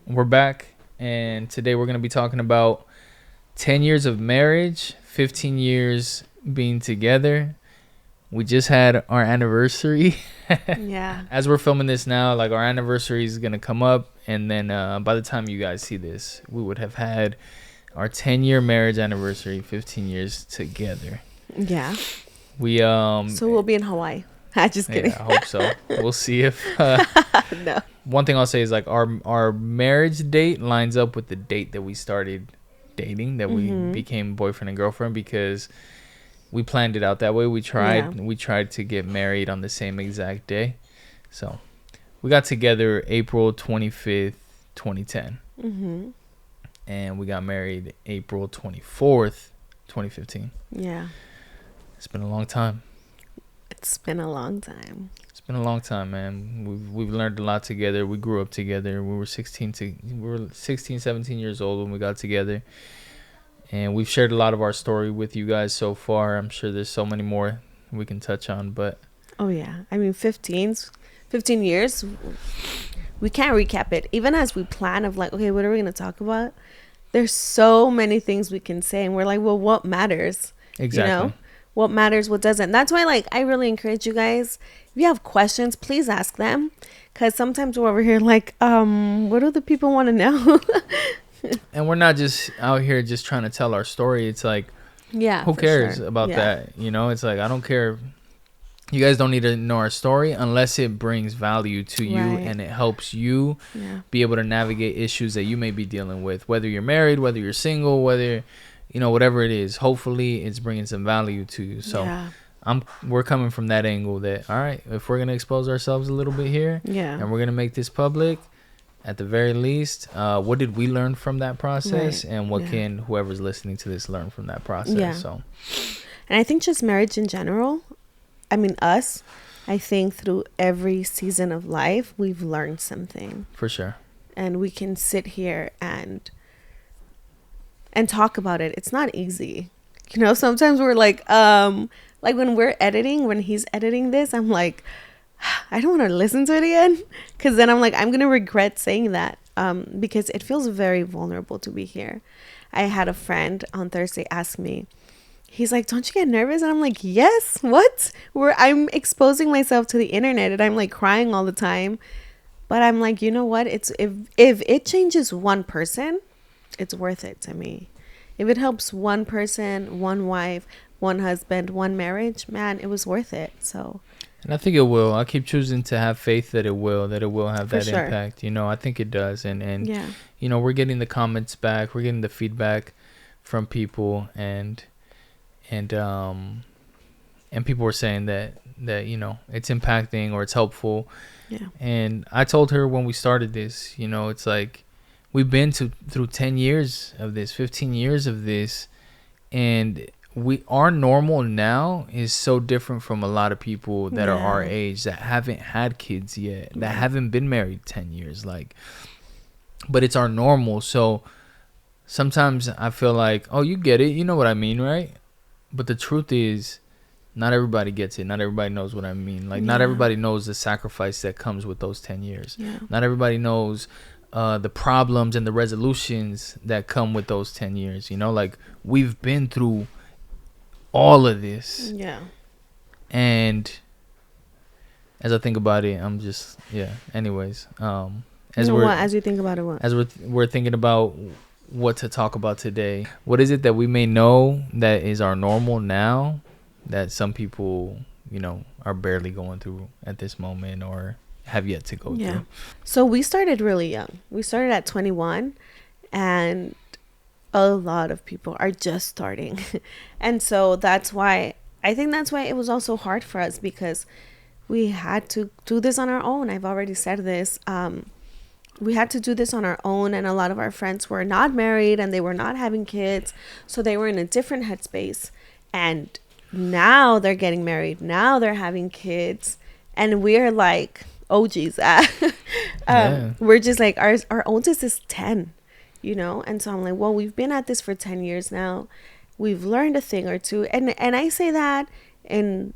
We're back, and today we're going to be talking about 10 years of marriage, 15 years being together. We just had our anniversary. Yeah. As we're filming this now, like our anniversary is going to come up, and then by the time you guys see this, we would have had our 10-year marriage anniversary, 15 years together. Yeah. We So we'll be in Hawaii. I just kidding. Yeah, I hope so. We'll see if No. one thing I'll say is like our marriage date lines up with the date that we started dating, that we became boyfriend and girlfriend, because we planned it out that way. We tried to get married on the same exact day. So we got together April 25th, 2010. Mm-hmm. And we got married April 24th, 2015. Yeah. It's been a long time. It's been a long time. It's been a long time, man. We've learned a lot together. We grew up together. We were 16, 17 years old when we got together. And we've shared a lot of our story with you guys so far. I'm sure there's so many more we can touch on, but Oh, yeah. I mean, 15 years, we can't recap it. Even as we plan of like, okay, what are we going to talk about? There's so many things we can say. And we're like, well, what matters? exactly. You know? What matters, what doesn't. That's why, like, I really encourage you guys, if you have questions, please ask them. Because sometimes we're over here like, what do the people want to know? And we're not just out here just trying to tell our story. It's like, Yeah. who for cares sure. about Yeah. that? You know, it's like, I don't care. You guys don't need to know our story unless it brings value to you Right. and it helps you Yeah. be able to navigate issues that you may be dealing with, whether you're married, whether you're single, whether, you know, whatever it is. Hopefully it's bringing some value to you. So Yeah. we're coming from that angle that, all right, if we're going to expose ourselves a little bit here Yeah. and we're going to make this public, at the very least, what did we learn from that process? Right. And what Yeah. can whoever's listening to this learn from that process? Yeah. So And I think just marriage in general, I mean, I think through every season of life, we've learned something. for sure. And we can sit here and talk about it. It's not easy. You know, sometimes we're like when he's editing this, I'm like, I don't want to listen to it again. Because then I'm like, I'm going to regret saying that because it feels very vulnerable to be here. I had a friend on Thursday ask me, he's like, don't you get nervous? And I'm like, yes, what? I'm exposing myself to the internet and I'm like crying all the time. But I'm like, you know what? It's if it changes one person, it's worth it to me. If it helps one person, one wife, one husband, one marriage, man, it was worth it. So And I think it will. I keep choosing to have faith that it will have For that sure. impact. You know, I think it does. And yeah, you know, we're getting the comments back. We're getting the feedback from people, and people were saying that you know, it's impacting or it's helpful. yeah, And I told her when we started this, you know, it's like we've been through 10 years of this, 15 years of this, and our normal now is so different from a lot of people that are our Yeah. age that haven't had kids yet, that Right. haven't been married 10 years, like, but it's our normal. So sometimes I feel like, oh, you get it, you know what I mean, right? But the truth is, not everybody gets it. Not everybody knows what I mean. Like, not Yeah. everybody knows the sacrifice that comes with those 10 years. yeah, Not everybody knows the problems and the resolutions that come with those 10 years. You know, like, we've been through all of this. yeah. And as I think about it, I'm just, yeah. Anyways, as You know we're what? As you think about it, what? as we're thinking about what to talk about today, what is it that we may know that is our normal now that some people, you know, are barely going through at this moment or have yet to go Yeah. through? So we started really young. We started at 21, and a lot of people are just starting. And so that's why it was also hard for us, because we had to do this on our own. I've already said this. We had to do this on our own, and a lot of our friends were not married and they were not having kids. So they were in a different headspace. And now they're getting married. Now they're having kids. And we're like, oh, geez. Yeah. We're just like, our oldest is 10, you know? And so I'm like, well, we've been at this for 10 years now. We've learned a thing or two. And I say that in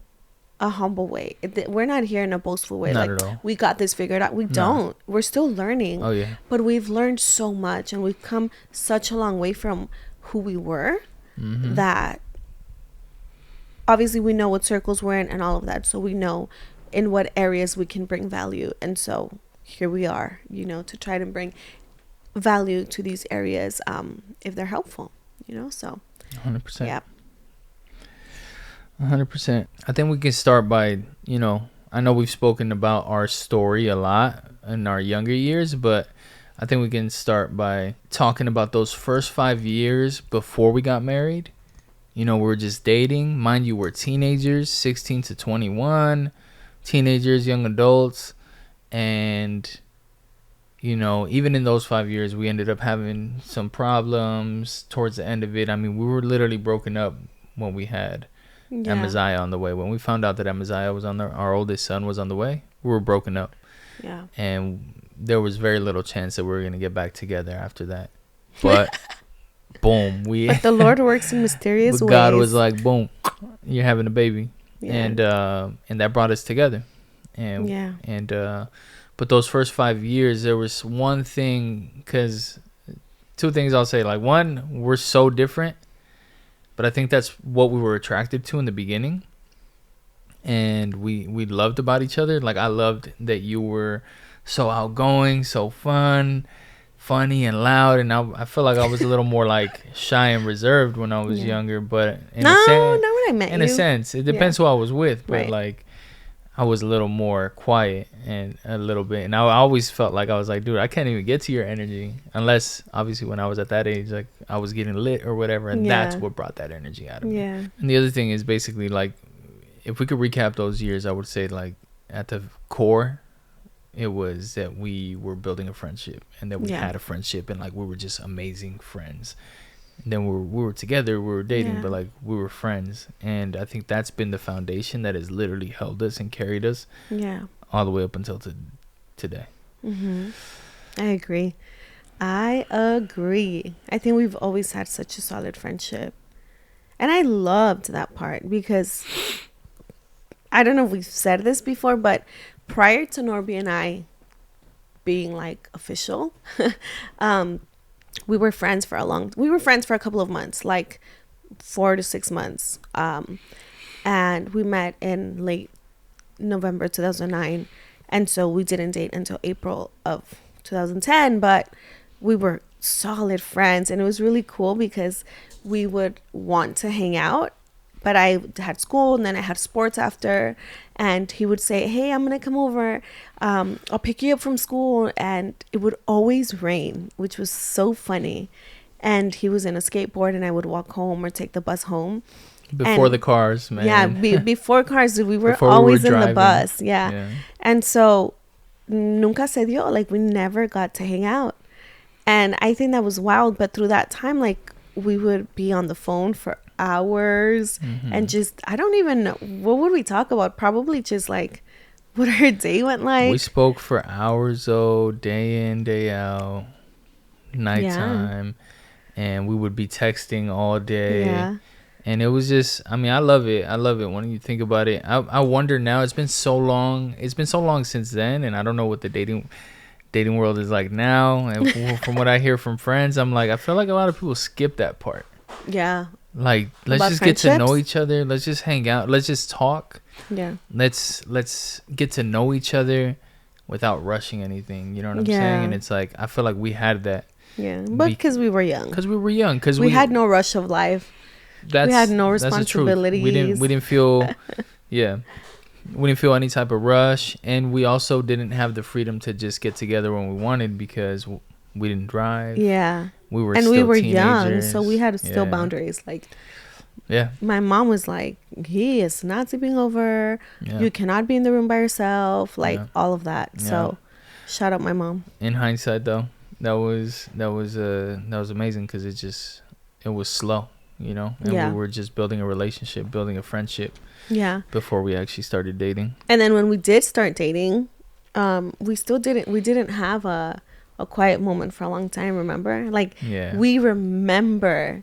a humble way. We're not here in a boastful way. Not like, at all. we got this figured out. We don't. We're still learning. Oh yeah. But we've learned so much, and we've come such a long way from who we were, that obviously we know what circles we're in and all of that. So we know in what areas we can bring value. And so here we are, you know, to try to bring value to these areas, if they're helpful, you know. So 100%. yeah. 100%. I think we can start by, you know, I know we've spoken about our story a lot in our younger years, but I think we can start by talking about those first 5 years before we got married. You know, we were just dating. Mind you, we're teenagers, 16 to 21, teenagers, young adults. And, you know, even in those 5 years, we ended up having some problems towards the end of it. I mean, we were literally broken up when we had Amaziah on the way. When we found out that Amaziah was our oldest son was on the way, we were broken up. Yeah. And there was very little chance that we were going to get back together after that. But boom, but the Lord works in mysterious ways. God was like, boom, you're having a baby. Yeah. And that brought us together. And but those first 5 years, there was one thing, because two things I'll say. Like, one, we're so different, but I think that's what we were attracted to in the beginning. And we loved about each other. Like, I loved that you were so outgoing, so funny and loud, and I feel like I was a little more like shy and reserved when I was younger. But when I met in a sense, it depends who I was with. But like, I was a little more quiet and a little bit, and I always felt like I was like, dude, I can't even get to your energy unless, obviously, when I was at that age, like, I was getting lit or whatever, and that's what brought that energy out of me. And the other thing is basically, like, if we could recap those years, I would say, like, at the core, it was that we were building a friendship, and that we had a friendship, and like, we were just amazing friends. And then we were together, we were dating, but like, we were friends. And I think that's been the foundation that has literally held us and carried us all the way up until today. I agree. I think we've always had such a solid friendship, and I loved that part, because I don't know if we've said this before, but prior to Norby and I being like official, we were friends for a couple of months, like 4 to 6 months. And we met in late November 2009. And so we didn't date until April of 2010, but we were solid friends. And it was really cool because we would want to hang out, but I had school and then I had sports after, and he would say, hey, I'm going to come over. I'll pick you up from school. And it would always rain, which was so funny. And he was in a skateboard, and I would walk home or take the bus home. Before the cars, man. Yeah, before cars, we were always in the bus. Yeah. And so, nunca se dio. Like, we never got to hang out. And I think that was wild. But through that time, like, we would be on the phone for hours and just, I don't even know, what would we talk about? Probably just like what our day went like. We spoke for hours though, day in, day out, nighttime, and we would be texting all day. And it was just, I mean, I love it when you think about it. I wonder now, it's been so long since then, and I don't know what the dating world is like now. And from what I hear from friends, I'm like, I feel like a lot of people skip that part. Like, let's just get to know each other. Let's just hang out. Let's just talk. Let's get to know each other without rushing anything. You know what I'm saying? And it's like, I feel like we had that. But because we were young. Because we had no rush of life. We had no responsibilities. We didn't feel, we didn't feel any type of rush, and we also didn't have the freedom to just get together when we wanted because we didn't drive. We were young, so we had still boundaries. Like, my mom was like, he is not sleeping over. You cannot be in the room by yourself. Like, all of that. So, shout out my mom. In hindsight, though, that was amazing because it was slow, you know, and we were just building a relationship, building a friendship. Before we actually started dating. And then when we did start dating, we didn't have a quiet moment for a long time, remember? Like, we remember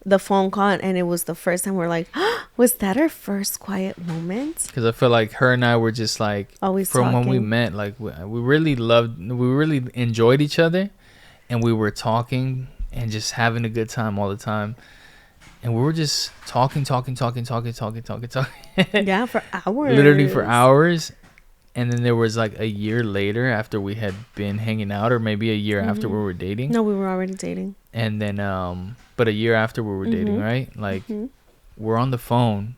the phone call, and it was the first time we're like, was that our first quiet moment? Because I feel like her and I were just like, always from talking. when we met, like we really enjoyed each other, and we were talking and just having a good time all the time. And we were just talking. Yeah, for hours. Literally for hours. And then there was like a year later after we had been hanging out, or maybe a year after we were dating. No, we were already dating. And then, but a year after we were dating, right? Like, we're on the phone,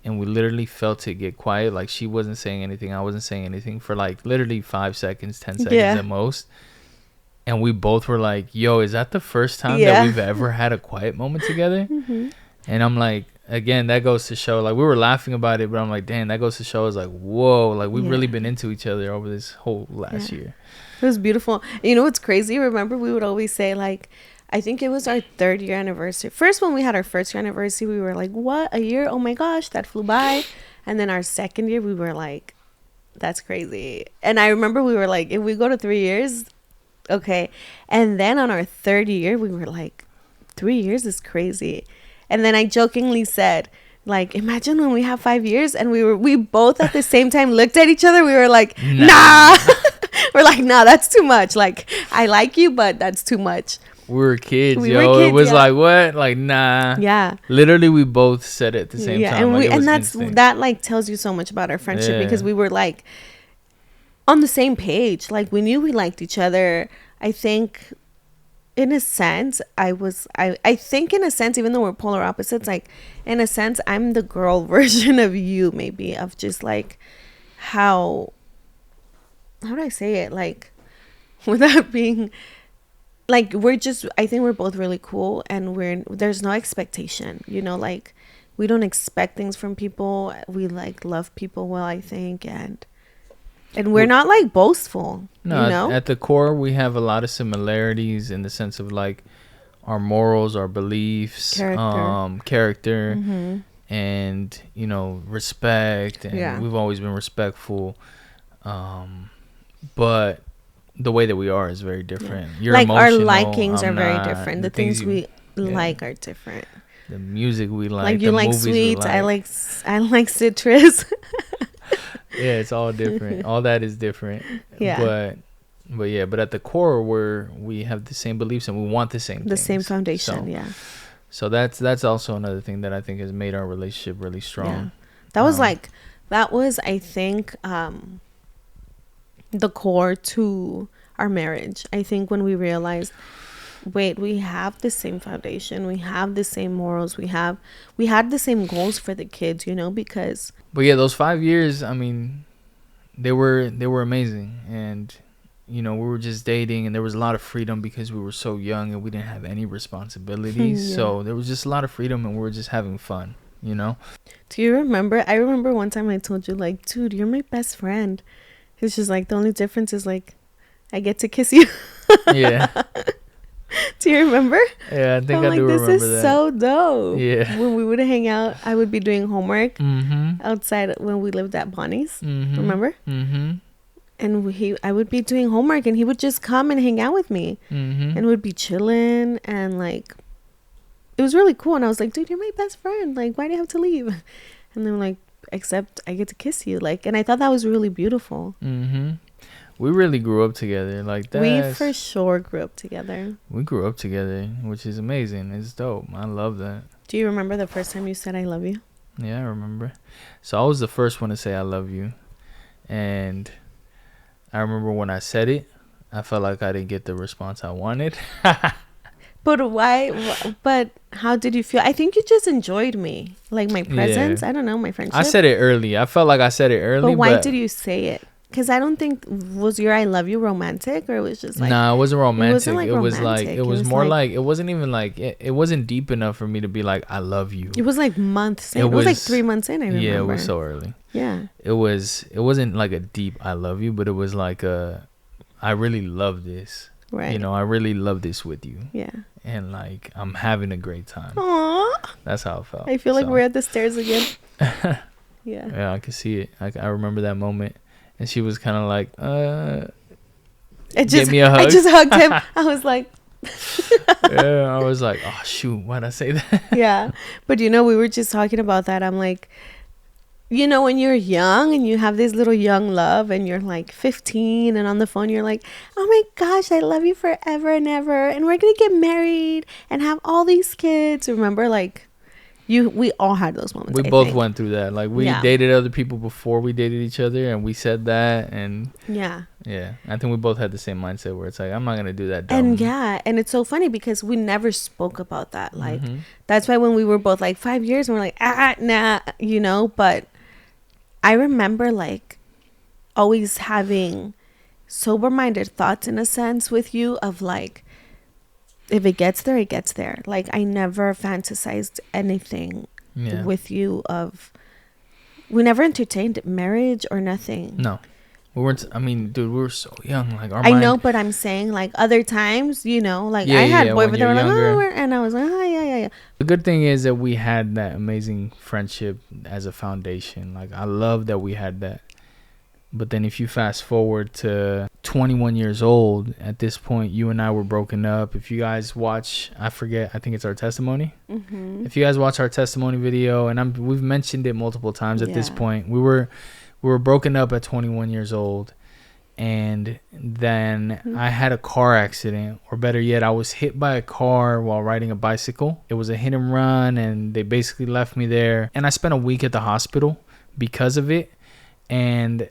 and we literally felt it get quiet. Like, she wasn't saying anything, I wasn't saying anything for like literally 5 seconds, 10 seconds at most. And we both were like, yo, is that the first time that we've ever had a quiet moment together? And I'm like, again, that goes to show, like, we were laughing about it, but I'm like, damn, that goes to show us, like, whoa, like, we've really been into each other over this whole last year. It was beautiful. You know what's crazy? Remember, we would always say, like, I think it was our 3rd year anniversary. First, when we had our 1st year anniversary, we were like, what, a year? Oh my gosh, that flew by. And then our 2nd year, we were like, that's crazy. And I remember we were like, if we go to 3 years, okay. And then on our 3rd year, we were like, 3 years is crazy. And then I jokingly said, like, imagine when we have 5 years. And we both at the same time looked at each other. We were like, nah. We're like, nah, that's too much. Like, I like you, but that's too much. We were kids, it was like, what? Like, nah. Yeah. Literally, we both said it at the same time. And, like, that like tells you so much about our friendship, because we were like on the same page. Like, we knew we liked each other. I think in a sense, I think in a sense, even though we're polar opposites, like, in a sense, I'm the girl version of you, maybe, of just like how do I say it? Like, without being like, I think we're both really cool, and there's no expectation, you know, like, we don't expect things from people. We like love people well, I think, and we're not like boastful. No, you know? At the core, we have a lot of similarities in the sense of like our morals, our beliefs, character, and, you know, respect. And we've always been respectful. But the way that we are is very different. You're like, our likings are very different. The things we like are different. The music we like you like sweets. I like citrus. Yeah, it's all different. All that is different. Yeah. But at the core, we have the same beliefs, and we want the same things. The same foundation, So that's also another thing that I think has made our relationship really strong. Yeah. That was I think the core to our marriage. I think when we realized, wait, we have the same foundation, we have the same morals, we had the same goals for the kids, you know, because. But yeah, those 5 years, I mean, they were amazing. And, you know, we were just dating, and there was a lot of freedom because we were so young and we didn't have any responsibilities. So there was just a lot of freedom, and we were just having fun, you know. Do you remember? I remember one time I told you, like, dude, you're my best friend. It's just like, the only difference is like, I get to kiss you. Yeah. Do you remember? Yeah, I think I do remember that. This is so dope. Yeah. When we would hang out, I would be doing homework outside when we lived at Bonnie's. Remember? And I would be doing homework, and he would just come and hang out with me, and would be chilling, and like, it was really cool. And I was like, dude, you're my best friend. Like, why do you have to leave? And they were like, except I get to kiss you. Like, and I thought that was really beautiful. We really grew up together. Like that. We for sure grew up together. We grew up together, which is amazing. It's dope. I love that. Do you remember the first time you said I love you? Yeah, I remember. So I was the first one to say I love you. And I remember when I said it, I felt like I didn't get the response I wanted. But why? But how did you feel? I think you just enjoyed me. Like my presence. Yeah. I don't know, my friendship. I said it early. I felt like I said it early. But why did you say it? Because I don't think, was your I love you romantic, or it was just like. Nah, it wasn't romantic. It was more like, it wasn't even like, it wasn't deep enough for me to be like, I love you. It was like months in. It was like 3 months in, I remember. Yeah, it was so early. Yeah. It wasn't like a deep I love you, but it was like I really love this. Right. You know, I really love this with you. Yeah. And like, I'm having a great time. Aww. That's how it felt. I feel like we're at the stairs again. Yeah. Yeah, I can see it. I remember that moment. And she was kind of like, give me a hug. I just hugged him. I was like, Yeah, I was like, oh shoot, why'd I say that? Yeah. But we were just talking about that. I'm like, when you're young and you have this little young love and you're like 15 and on the phone, you're like, oh my gosh, I love you forever and ever. And we're going to get married and have all these kids. Remember, like, we all had those moments. We both went through that. Like, we dated other people before we dated each other, and we said that. And yeah, I think we both had the same mindset where it's like, I'm not going to do that dumb. And it's so funny because we never spoke about that. Like, that's why when we were both like 5 years and we're like, nah, but I remember like always having sober-minded thoughts in a sense with you of like, if it gets there, it gets there. Like, I never fantasized anything with you we never entertained marriage or nothing. No. We weren't, I mean, dude, we were so young. Like, I know, but I'm saying like other times, like I had boyfriends that were like, oh, and I was like, oh, yeah. The good thing is that we had that amazing friendship as a foundation. Like, I love that we had that. But then if you fast forward to 21 years old, at this point, you and I were broken up. If you guys watch, I think it's our testimony. Mm-hmm. If you guys watch our testimony video, and we've mentioned it multiple times at this point, we were broken up at 21 years old. And then I had a car accident, or better yet, I was hit by a car while riding a bicycle. It was a hit and run, and they basically left me there. And I spent a week at the hospital because of it. And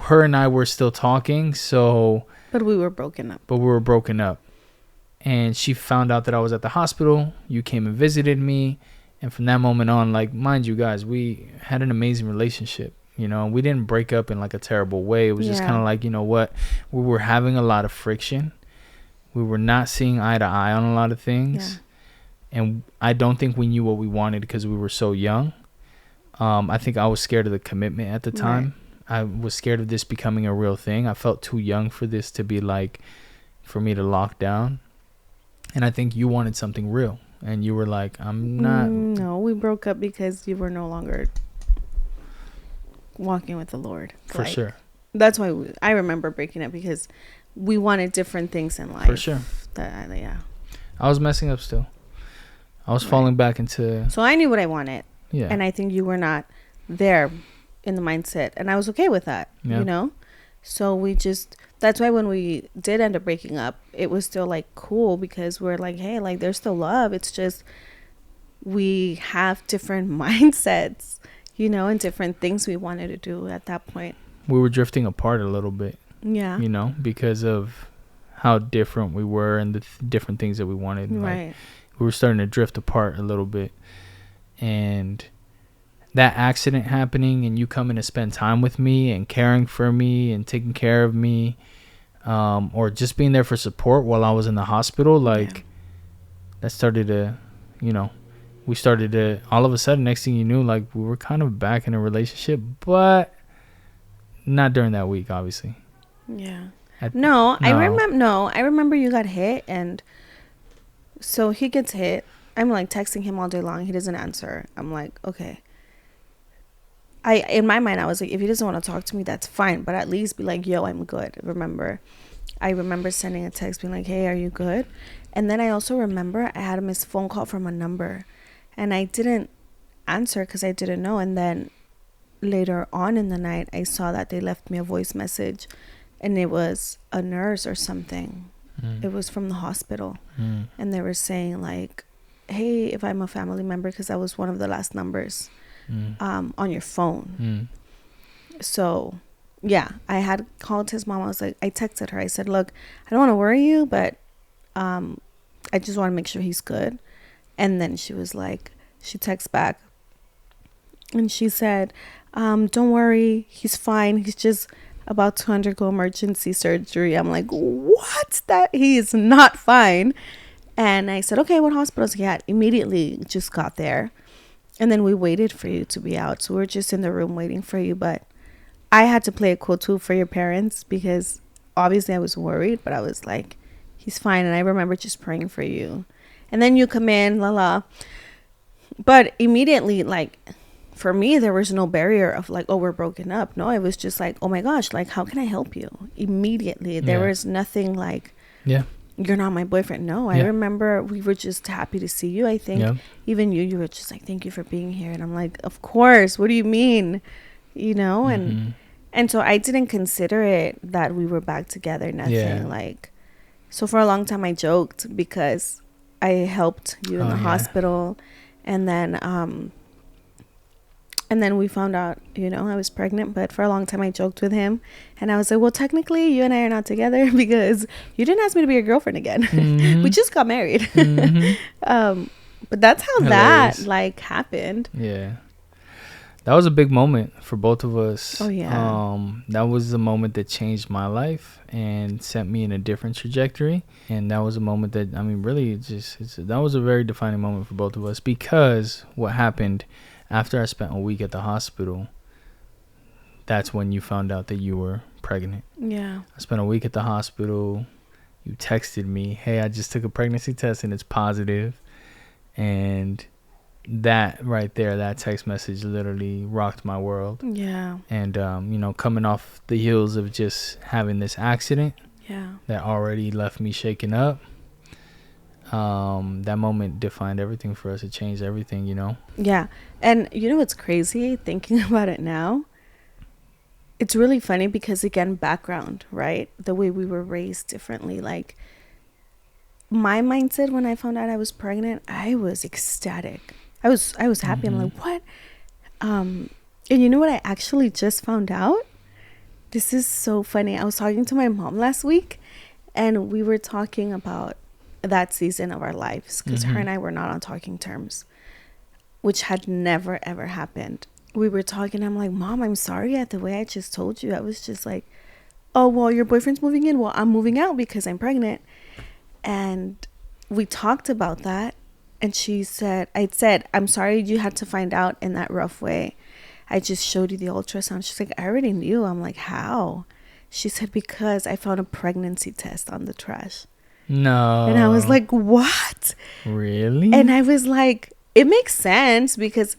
her and I were still talking, but we were broken up. And she found out that I was at the hospital. You came and visited me. And from that moment on, like, mind you guys, we had an amazing relationship. We didn't break up in like a terrible way. It was just kind of like, what? We were having a lot of friction. We were not seeing eye to eye on a lot of things. Yeah. And I don't think we knew what we wanted because we were so young. I think I was scared of the commitment at the time. Right. I was scared of this becoming a real thing. I felt too young for this to be like, for me to lock down. And I think you wanted something real. And you were like, I'm not. No, we broke up because you were no longer walking with the Lord. For sure. That's why I remember breaking up, because we wanted different things in life. For sure. I was messing up still. I was falling back into. So I knew what I wanted. Yeah. And I think you were not there in the mindset. And I was okay with that, So that's why when we did end up breaking up, it was still like cool, because we're like, hey, like there's still love. It's just we have different mindsets, and different things we wanted to do at that point. We were drifting apart a little bit. Yeah. Because of how different we were and the different things that we wanted. Right. Like, we were starting to drift apart a little bit. And that accident happening and you coming to spend time with me and caring for me and taking care of me, or just being there for support while I was in the hospital, that started to, we started to, all of a sudden, next thing you knew, like, we were kind of back in a relationship, but not during that week, obviously. Yeah. I remember you got hit, and so he gets hit. I'm like texting him all day long. He doesn't answer. I'm like, okay. In my mind, I was like, if he doesn't want to talk to me, that's fine, but at least be like, yo, I'm good. I remember sending a text being like, hey, are you good? And then I also remember I had a missed phone call from a number, and I didn't answer because I didn't know. And then later on in the night, I saw that they left me a voice message, and it was a nurse or something. It was from the hospital. And they were saying like, hey, if I'm a family member, because that was one of the last numbers on your phone. So yeah, I had called his mom. I texted her. I said, look, I don't want to worry you, but I just want to make sure he's good. And then she was like, she texts back and she said, don't worry, he's fine. He's just about to undergo emergency surgery. I'm like, what? That he is not fine. And I said, okay, what hospitals he at? Immediately just got there. And then we waited for you to be out. So we're just in the room waiting for you. But I had to play a cool too for your parents, because obviously I was worried, but I was like, he's fine. And I remember just praying for you. And then you come in, But immediately, like, for me, there was no barrier of like, oh, we're broken up. No, it was just like, oh my gosh, like, how can I help you? Immediately. There was nothing like, you're not my boyfriend. No, I remember we were just happy to see you. I think even you were just like, thank you for being here. And I'm like, of course. What do you mean? You know? And so I didn't consider it that we were back together. Nothing like. So for a long time I joked because I helped you in the hospital, and then we found out, you know, I was pregnant. But for a long time I joked with him, and I was like, well, technically you and I are not together because you didn't ask me to be your girlfriend again. We just got married. But that's how that like happened. Yeah, that was a big moment for both of us. Oh yeah. That was the moment that changed my life and sent me in a different trajectory. And that was a moment that, I mean, really that was a very defining moment for both of us, because what happened after I spent a week at the hospital, that's when you found out that you were pregnant. Yeah. I spent a week at the hospital. You texted me, hey, I just took a pregnancy test and it's positive. And that right there, that text message literally rocked my world. Yeah. And, you know, coming off the heels of just having this accident that already left me shaken up, that moment defined everything for us. It changed everything, you know? Yeah. And you know what's crazy thinking about it now? It's really funny because, again, background, right? The way we were raised differently. Like, my mindset when I found out I was pregnant, I was ecstatic. I was happy. I'm like, what? And you know what I actually just found out? This is so funny. I was talking to my mom last week, and we were talking about that season of our lives, because her and I were not on talking terms, which had never ever happened. We were talking, I'm like, Mom, I'm sorry at the way I just told you. I was just like, oh, well, your boyfriend's moving in, well, I'm moving out because I'm pregnant. And we talked about that, and I said, I'm sorry you had to find out in that rough way. I just showed you the ultrasound. She's like, I already knew. I'm like, how? She said, because I found a pregnancy test on the trash. No. And I was like, what? Really? And I was like, it makes sense, because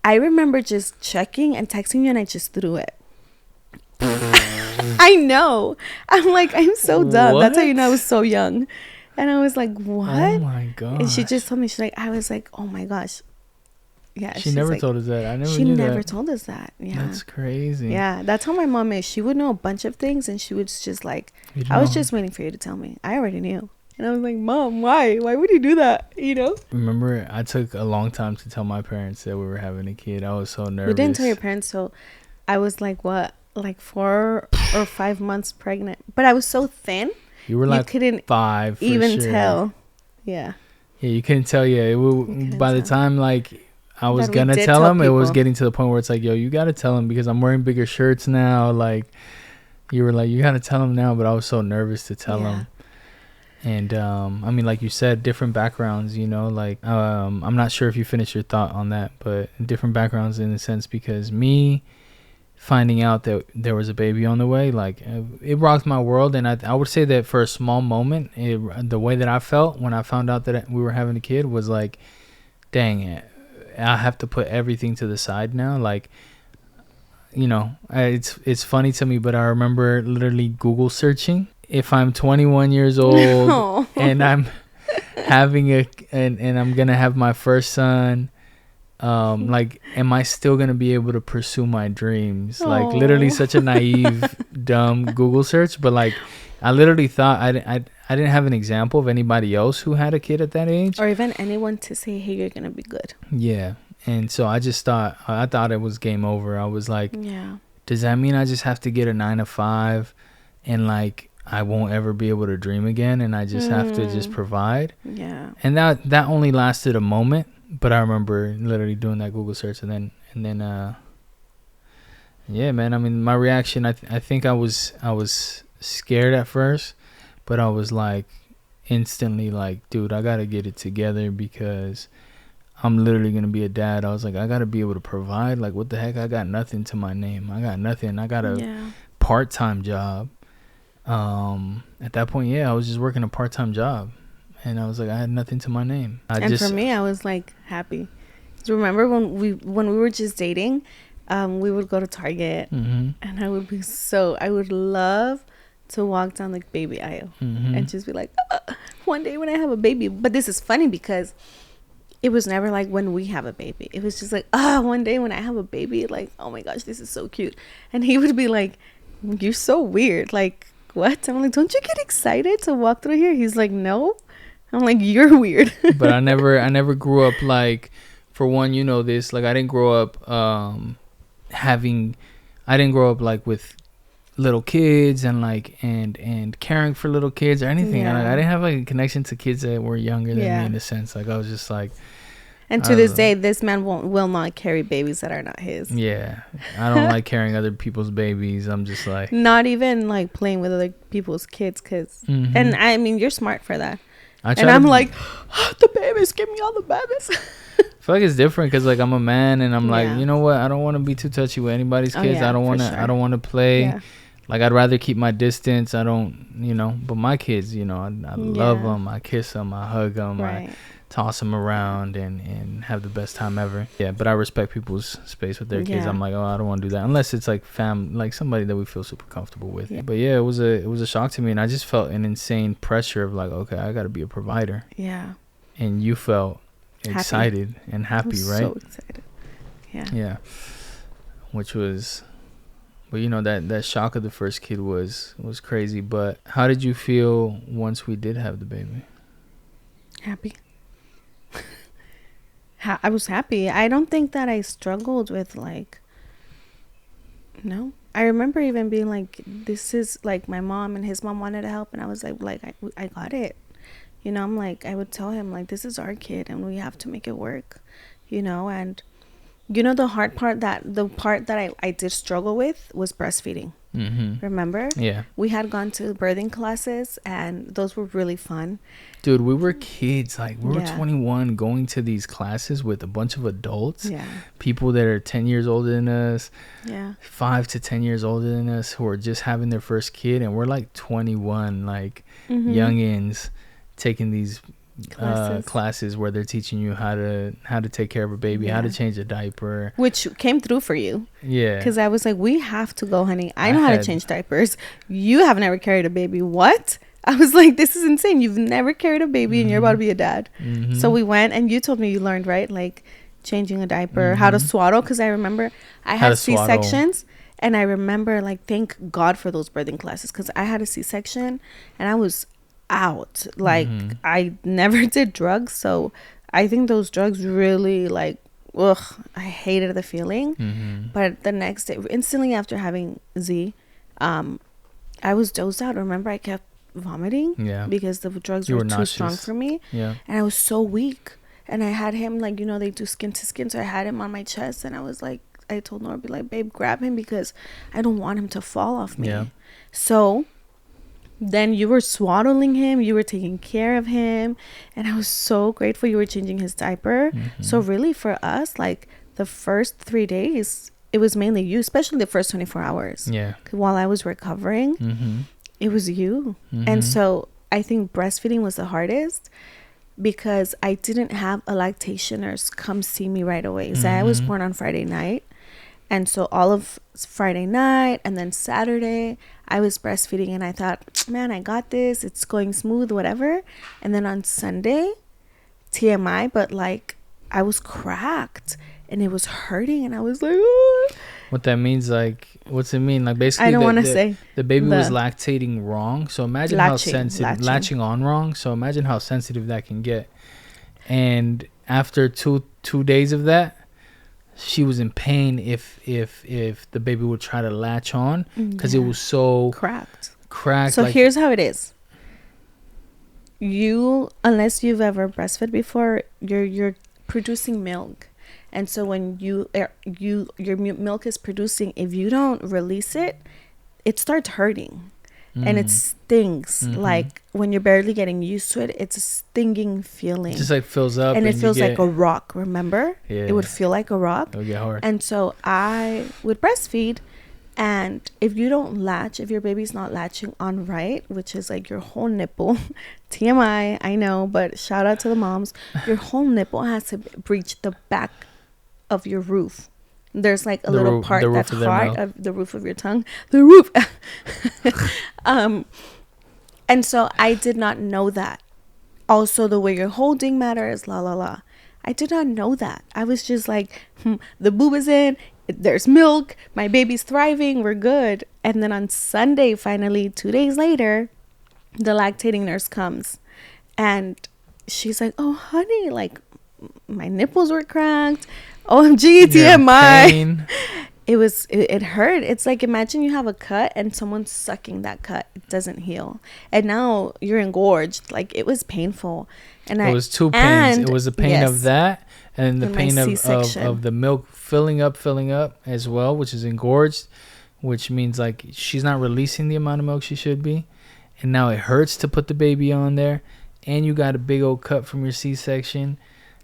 I remember just checking and texting you, and I just threw it. I know. I'm like, I'm so dumb. What? That's how you know I was so young. And I was like, what? Oh my gosh. And she just told me, I was like, oh my gosh. Yeah. She never told us that. I never She knew never that. told us that. Yeah. That's crazy. Yeah. That's how my mom is. She would know a bunch of things, and she would just like, I was just waiting for you to tell me. I already knew. And I was like, Mom, why? Why would you do that? You know? Remember, I took a long time to tell my parents that we were having a kid. I was so nervous. We didn't tell your parents, so I was like, what? Like 4 or 5 months pregnant. But I was so thin. You were like, you couldn't 5 for even sure. tell. Yeah. Yeah, you couldn't tell. Yeah, by the time like I was gonna tell him, it was getting to the point where it's like, yo, you gotta tell him, because I'm wearing bigger shirts now. Like, you were like, you gotta tell him now, but I was so nervous to tell him. And I mean, like you said, different backgrounds, you know, like I'm not sure if you finished your thought on that, but different backgrounds in a sense, because me finding out that there was a baby on the way, like it rocked my world. And I would say that for a small moment, the way that I felt when I found out that we were having a kid was like, dang it, I have to put everything to the side now. Like, you know, it's funny to me, but I remember literally Google searching if I'm 21 years old and I'm having and I'm gonna have my first son, like, am I still gonna be able to pursue my dreams? Like, literally such a naive dumb Google search, but like I literally thought I didn't have an example of anybody else who had a kid at that age, or even anyone to say, hey, you're gonna be good. Yeah. And so I thought it was game over. I was like, yeah, does that mean I just have to get a 9 to 5 and like I won't ever be able to dream again, and I just have to just provide? Yeah. And that only lasted a moment, but I remember literally doing that Google search, and then yeah, man, I mean, my reaction, I think I was scared at first, but I was like instantly like, dude, I got to get it together, because I'm literally going to be a dad. I was like, I got to be able to provide. Like, what the heck? I got nothing to my name. I got nothing. I got a part-time job. At that point, I was just working a part-time job. And I was like, I had nothing to my name. For me, I was like happy. So remember when we were just dating, we would go to Target, and I would love to walk down the baby aisle and just be like, one day when I have a baby. But this is funny because it was never like when we have a baby. It was just like, one day when I have a baby, like, oh my gosh, this is so cute. And he would be like, you're so weird. Like, what? I'm like, don't you get excited to walk through here? He's like, no. I'm like, you're weird. But I never grew up like, for one, you know this, like I didn't grow up like with little kids and like and caring for little kids or anything. Yeah. I didn't have like a connection to kids that were younger than me in a sense. Like I was just like, and to this day, this man will not carry babies that are not his. Yeah, I don't like carrying other people's babies. I'm just like, not even like playing with other people's kids, because and I mean, you're smart for that. And I'm like, the babies, give me all the babies. I feel like it's different because like I'm a man and I'm like, you know what, I don't want to be too touchy with anybody's kids. I don't want to I don't want to play like, I'd rather keep my distance. I don't, you know, but my kids, you know, I love them. I kiss them, I hug them, I toss them around and have the best time ever. Yeah, but I respect people's space with their kids. I'm like, I don't want to do that unless it's like like somebody that we feel super comfortable with. But yeah, it was a shock to me, and I just felt an insane pressure of like, okay, I got to be a provider. Yeah. And you felt excited and happy, right? So excited. Yeah. Which was, but you know, that shock of the first kid was crazy. But how did you feel once we did have the baby? Happy. I was happy. I don't think that I struggled with like, no. I remember even being like, this is like, my mom and his mom wanted to help, and I was like I got it. You know, I'm like, I would tell him like, this is our kid and we have to make it work, you know. And you know, the part that I did struggle with was breastfeeding. Remember? Yeah. We had gone to birthing classes and those were really fun. Dude, we were kids. Like, we were 21 going to these classes with a bunch of adults. Yeah. People that are 10 years older than us. Yeah. 5 to 10 years older than us who are just having their first kid. And we're like 21, like youngins taking these classes where they're teaching you how to take care of a baby, how to change a diaper, which came through for you. Yeah, because I was like, we have to go, honey. I know how to change diapers. You have never carried a baby. What? I was like, this is insane. You've never carried a baby and you're about to be a dad. So we went, and you told me you learned, right, like changing a diaper, how to swaddle, because I remember I had C-sections. And I remember, like, thank God for those birthing classes, because I had a C-section and I was out. Like, I never did drugs, so I think those drugs really, like, I hated the feeling. But the next day, instantly after having Z, I was dozed out. Remember, I kept vomiting because the drugs were too strong for me. And I was so weak, and I had him, like, you know, they do skin to skin, so I had him on my chest, and I was like, I told Nora, be like, babe, grab him because I don't want him to fall off me. So then you were swaddling him, you were taking care of him, and I was so grateful you were changing his diaper. So really, for us, like, the first 3 days, it was mainly you, especially the first 24 hours. Yeah. While I was recovering, it was you. And so I think breastfeeding was the hardest because I didn't have a lactation nurse come see me right away. So I was born on Friday night. And so all of Friday night and then Saturday, I was breastfeeding, and I thought, man, I got this. It's going smooth, whatever. And then on Sunday, TMI, but like, I was cracked and it was hurting, and I was like, oh. What that means, like, what's it mean? Like, basically, I don't want to say the baby was lactating wrong. So imagine how sensitive, latching on wrong. So imagine how sensitive that can get. And after two days of that, she was in pain if the baby would try to latch on because it was so cracked. So like, here's how it is. You, unless you've ever breastfed before, you're producing milk, and so when your milk is producing, if you don't release it, it starts hurting. And it stings. Like, when you're barely getting used to it, it's a stinging feeling. It just like fills up. And it feels like a rock, remember? Yeah. It would feel like a rock. It would get hard. And so I would breastfeed. And if you don't latch, if your baby's not latching on right, which is like your whole nipple, TMI, I know, but shout out to the moms. Your whole nipple has to reach the back of your roof. there's like a little part that's hard of of the roof of your tongue, the roof. And so I did not know that. Also, the way you're holding matters, la la la. I did not know that. I was just like, the boob is in, there's milk, my baby's thriving, we're good. And then on Sunday, finally, 2 days later, the lactating nurse comes and she's like, oh honey, like my nipples were cracked, OMG, TMI. It hurt. It's like, imagine you have a cut and someone's sucking that cut. It doesn't heal, and now you're engorged. Like, it was painful. And it was two pains. It was the pain of that, and the pain of the milk filling up as well, which is engorged, which means like she's not releasing the amount of milk she should be. And now it hurts to put the baby on there, and you got a big old cut from your C-section,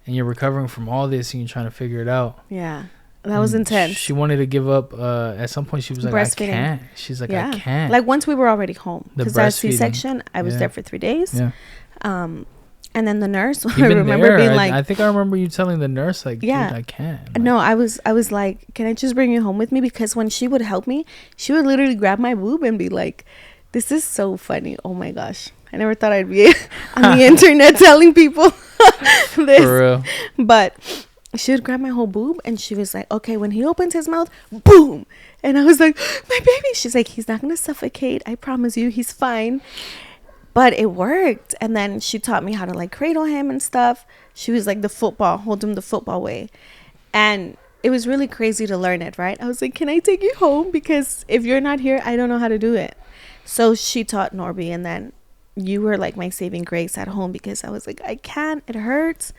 and you're recovering from all this, and you're trying to figure it out. Yeah, that was intense. She wanted to give up. At some point, she was like, I can't. She's like, I can't. Like, once we were already home. Because I had C-section. I was there for 3 days. Yeah. And then the nurse, I remember being like... I think I remember you telling the nurse, like, dude, I can't. Like, no, I was like, can I just bring you home with me? Because when she would help me, she would literally grab my boob and be like, this is so funny. Oh my gosh. I never thought I'd be on the internet telling people this. For real. But she would grab my whole boob and she was like, okay, when he opens his mouth, boom. And I was like, my baby. She's like, he's not going to suffocate. I promise you, he's fine. But it worked. And then she taught me how to like cradle him and stuff. She was like hold him the football way. And it was really crazy to learn it, right? I was like, can I take you home? Because if you're not here, I don't know how to do it. So she taught Norby, and then you were like my saving grace at home, because I was like, I can't, it hurts.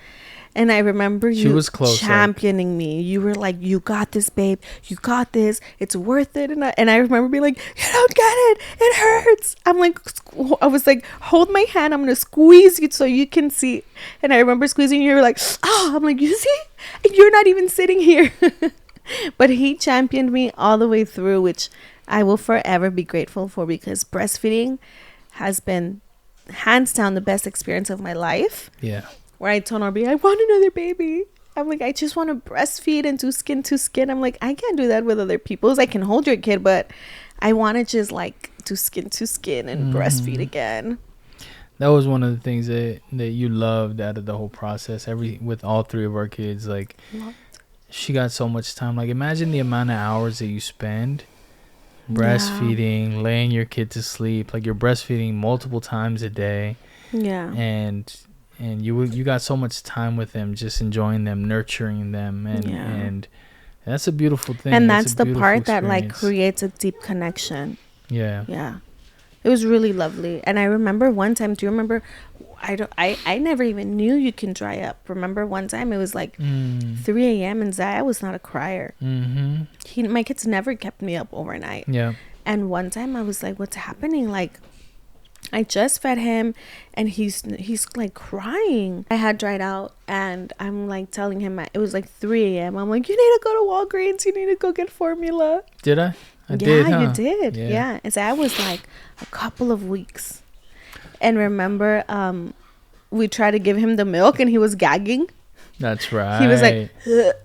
And I remember you championing me. You were like, you got this, babe. You got this. It's worth it. And I remember being like, you don't get it. It hurts. I was like, hold my hand. I'm going to squeeze you so you can see. And I remember squeezing you. You were like, oh, I'm like, you see? And you're not even sitting here. But he championed me all the way through, which I will forever be grateful for, because breastfeeding has been hands down the best experience of my life. Yeah. Where I told Norby, I want another baby. I'm like, I just want to breastfeed and do skin to skin. I'm like, I can't do that with other people's. I can hold your kid, but I want to just like do skin to skin and breastfeed again. That was one of the things that you loved out of the whole process. With all three of our kids, like, she got so much time. Like, imagine the amount of hours that you spend breastfeeding, laying your kid to sleep. Like, you're breastfeeding multiple times a day. Yeah. And you got so much time with them, just enjoying them, nurturing them, and that's a beautiful thing. And that's the part that like creates a deep connection. Yeah. It was really lovely. And I remember one time, do you remember, I never even knew you can dry up. Remember one time it was like 3 a.m. and Zaya was not a crier. My kids never kept me up overnight. Yeah. And one time I was like, what's happening? Like, I just fed him and he's like crying. I had dried out and I'm like telling him, it was like 3 a.m. I'm like, you need to go to Walgreens. You need to go get formula. Did I? I did, huh? You did. Yeah. And so I was like a couple of weeks. And remember, we tried to give him the milk and he was gagging. That's right. He was like,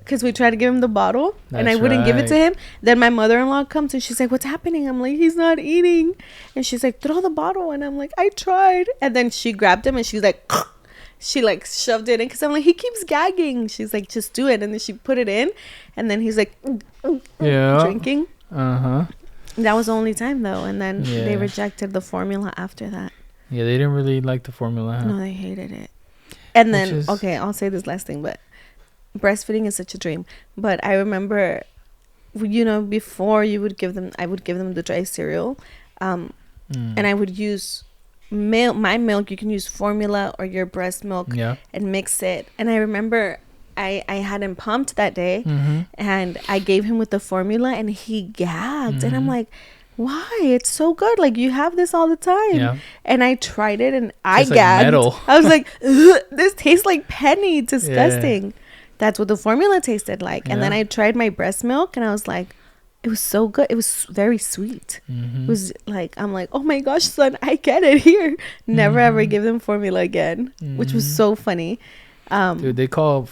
because we tried to give him the bottle and I wouldn't give it to him. Then my mother-in-law comes and she's like, what's happening? I'm like, he's not eating. And she's like, throw the bottle. And I'm like, I tried. And then she grabbed him and she's like, she like shoved it in, because I'm like, he keeps gagging. She's like, just do it. And then she put it in and then he's like, drinking. That was the only time though. And then they rejected the formula after that. Yeah, they didn't really like the formula. No, they hated it. And then, okay, I'll say this last thing, but breastfeeding is such a dream. But I remember, before I would give them the dry cereal, and I would use my milk. You can use formula or your breast milk and mix it. And I remember I had him pumped that day, and I gave him with the formula, and he gagged. And I'm like, why? It's so good. Like, you have this all the time. Yeah. And I tried it and I gagged. Like I was like, this tastes like penny. Disgusting. Yeah. That's what the formula tasted like. And then I tried my breast milk and I was like, it was so good. It was very sweet. It was like, I'm like, oh my gosh, son, I get it here. Never ever give them formula again, which was so funny. Dude, they call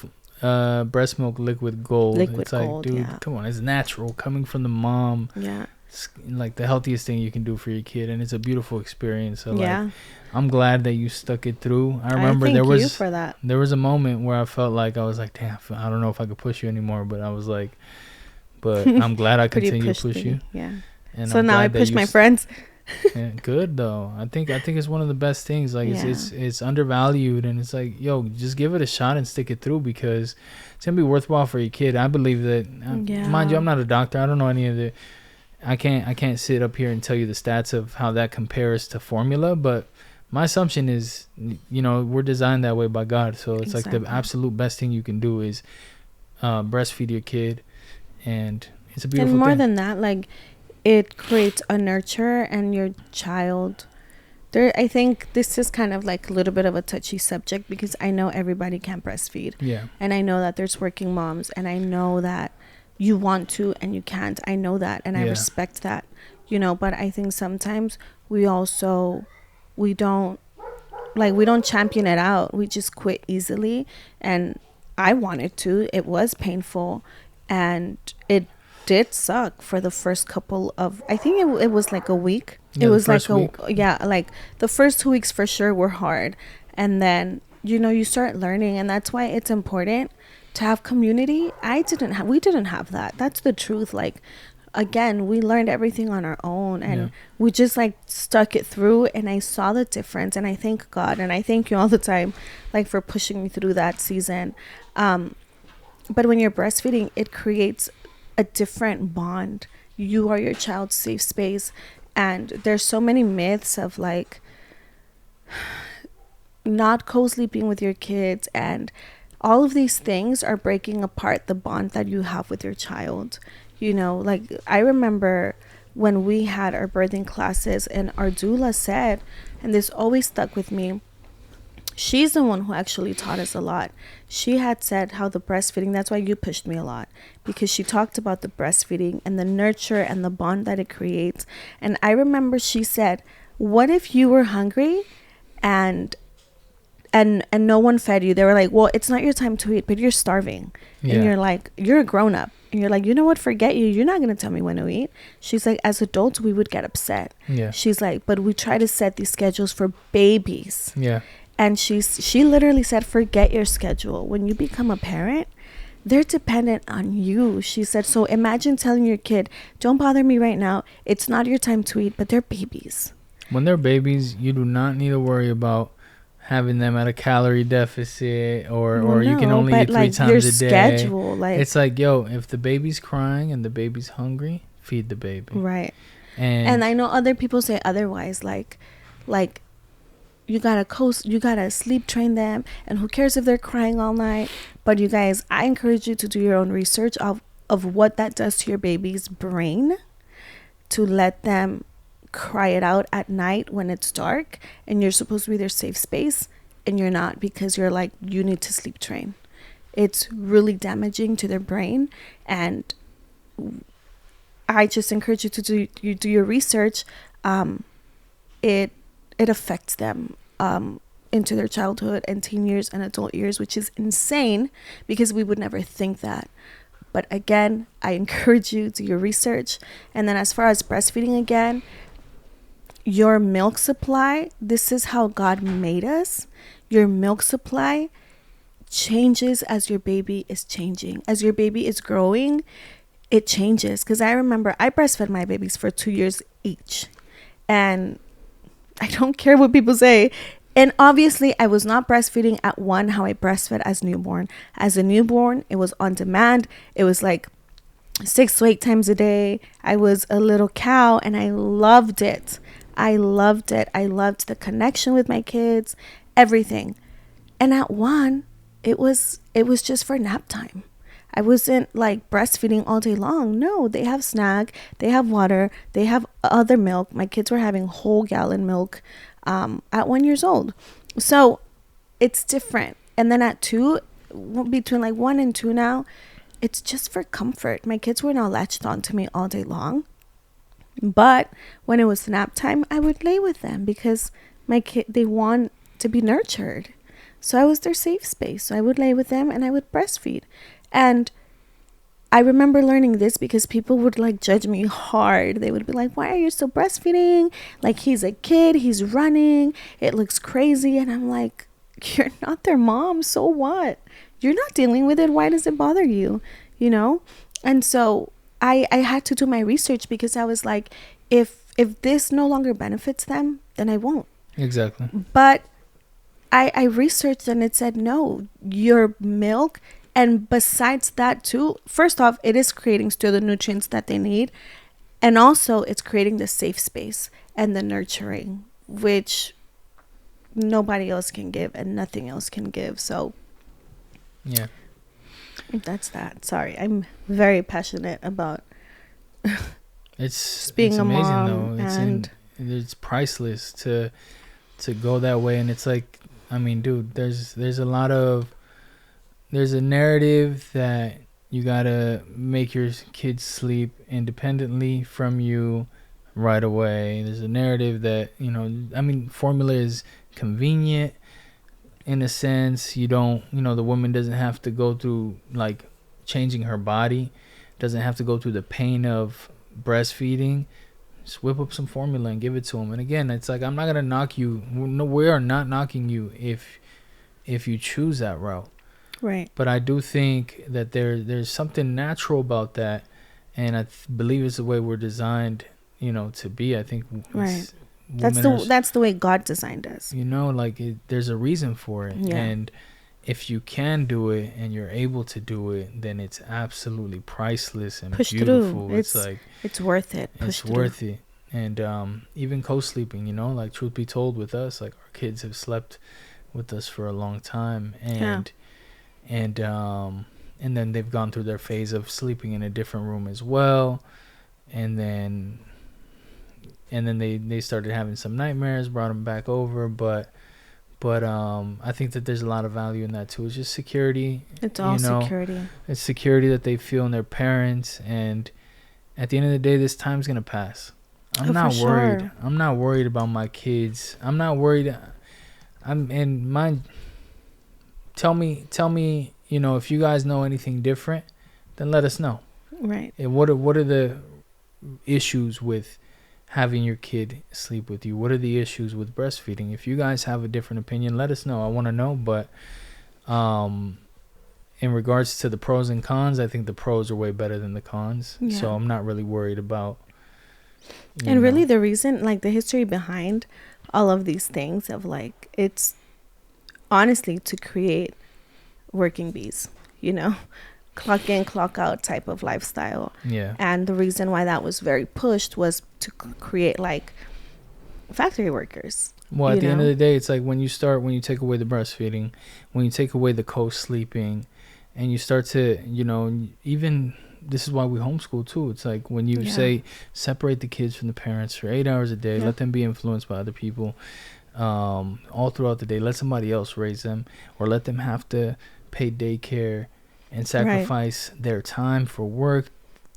breast milk liquid gold. Liquid it's like, gold, dude, yeah. come on, it's natural coming from the mom. Yeah. It's like the healthiest thing you can do for your kid, and it's a beautiful experience. So Yeah. like, I'm glad that you stuck it through. I remember thank there you was for that. there was a moment where I felt like I was like, damn, I don't know if I could push you anymore, but I was like, but I'm glad I continue to push you. Yeah. And So I'm now I glad that push you my friends. Yeah, good though. I think it's one of the best things. Like Yeah. it's undervalued, and it's like, yo, just give it a shot and stick it through, because it's gonna be worthwhile for your kid. I believe that. Yeah. Mind you, I'm not a doctor. I don't know any of the. I can't sit up here and tell you the stats of how that compares to formula, but my assumption is, we're designed that way by God. So it's like the absolute best thing you can do is breastfeed your kid, and it's a beautiful And more thing. than that, like, it creates a nurture, and your child. I think this is kind of like a little bit of a touchy subject, because I know everybody can't breastfeed. Yeah. And I know that there's working moms, and I know that you want to and you can't. I know that, and I respect that, but I think sometimes we don't champion it out. We just quit easily. And I wanted to. It was painful, and it did suck for the first couple of, I think it was like a week. Yeah, it was like week. The first 2 weeks for sure were hard. And then, you start learning, and that's why it's important to have community. We didn't have that. That's the truth. Like, again, we learned everything on our own, and we just like stuck it through, and I saw the difference, and I thank God, and I thank you all the time, like, for pushing me through that season. But when you're breastfeeding, it creates a different bond. You are your child's safe space, and there's so many myths of like not co-sleeping with your kids, and all of these things are breaking apart the bond that you have with your child. Like, I remember when we had our birthing classes, and our doula said, and this always stuck with me, she's the one who actually taught us a lot. She had said how the breastfeeding, that's why you pushed me a lot, because she talked about the breastfeeding and the nurture and the bond that it creates. And I remember she said, what if you were hungry and no one fed you? They were like, well, it's not your time to eat, but you're starving. And you're like, you're a grown up, and you're like, you know what, forget you, you're not going to tell me when to eat. She's like, as adults we would get upset. She's like, but we try to set these schedules for babies. And she literally said, forget your schedule. When you become a parent, they're dependent on you. She said, so imagine telling your kid, don't bother me right now, it's not your time to eat, but they're babies. When they're babies, you do not need to worry about having them at a calorie deficit, or you can only eat 3 times a day. Schedule, it's like, yo, if the baby's crying and the baby's hungry, feed the baby. Right. And I know other people say otherwise, like you gotta sleep train them, and who cares if they're crying all night. But you guys, I encourage you to do your own research of what that does to your baby's brain, to let them cry it out at night when it's dark and you're supposed to be their safe space, and you're not, because you're like, you need to sleep train. It's really damaging to their brain. And I just encourage you to do your research. It affects them into their childhood and teen years and adult years, which is insane, because we would never think that. But again, I encourage you to do your research. And then as far as breastfeeding, again, your milk supply, this is how God made us. Your milk supply changes as your baby is changing. As your baby is growing, it changes. Because I remember I breastfed my babies for 2 years each. And I don't care what people say. And obviously, I was not breastfeeding at one how I breastfed as newborn. As a newborn, it was on demand. It was like 6 to 8 times a day. I was a little cow, and I loved it. I loved it. I loved the connection with my kids, everything. And at one, it was just for nap time. I wasn't like breastfeeding all day long. No, they have snack, they have water, they have other milk. My kids were having whole gallon milk at 1 year old. So it's different. And then at 2, between like 1 and 2 now, it's just for comfort. My kids were not latched on to me all day long. But when it was nap time, I would lay with them, because my kid, they want to be nurtured. So I was their safe space. So I would lay with them and I would breastfeed. And I remember learning this because people would like judge me hard. They would be like, why are you still breastfeeding? Like, he's a kid, he's running, it looks crazy. And I'm like, you're not their mom, so what? You're not dealing with it. Why does it bother you? You know? And so I had to do my research because I was like, if this no longer benefits them, then I won't. Exactly. But I researched and it said, no, your milk. And besides that too, first off, it is creating still the nutrients that they need. And also it's creating the safe space and the nurturing, which nobody else can give and nothing else can give. So yeah, that's that. Sorry, I'm very passionate about it's being it's a amazing mom, though. It's priceless to go that way. And it's like, I mean, dude, there's a narrative that you gotta make your kids sleep independently from you right away. There's a narrative that, you know, I mean, formula is convenient in a sense. You don't, you know, the woman doesn't have to go through like changing her body, doesn't have to go through the pain of breastfeeding. Just whip up some formula and give it to them. And again, it's like, I'm not gonna knock you. No, we are not knocking you if you choose that route. right. But I do think that there's something natural about that, and I believe it's the way we're designed, you know, to be. I think Right. That's the way God designed us. You know, like there's a reason for it. Yeah. And if you can do it and you're able to do it, then it's absolutely priceless and Push beautiful. through. It's like it's worth it. it's worth it. And even co-sleeping, you know, like truth be told with us, like our kids have slept with us for a long time, and then they've gone through their phase of sleeping in a different room as well, and then they started having some nightmares, brought them back over, but I think that there's a lot of value in that too. It's just security. It's all security. It's security that they feel in their parents, and at the end of the day, this time's gonna pass. I'm not worried. Sure. I'm not worried about my kids. I'm not worried. Tell me, you know, if you guys know anything different, then let us know. Right. And what are the issues with having your kid sleep with you? What are the issues with breastfeeding? If you guys have a different opinion, let us know. I want to know. But in regards to the pros and cons, I think the pros are way better than the cons. Yeah. So I'm not really worried about. And really the reason, like the history behind all of these things of like, it's honestly to create working bees, you know, clock in, clock out type of lifestyle. Yeah. And the reason why that was very pushed was to create like factory workers. Well, at the end of the day, it's like when you take away the breastfeeding, when you take away the co-sleeping, and you start to, you know, even this is why we homeschool too. It's like when you say separate the kids from the parents for 8 hours a day, let them be influenced by other people all throughout the day. Let somebody else raise them, or let them have to pay daycare and sacrifice their time for work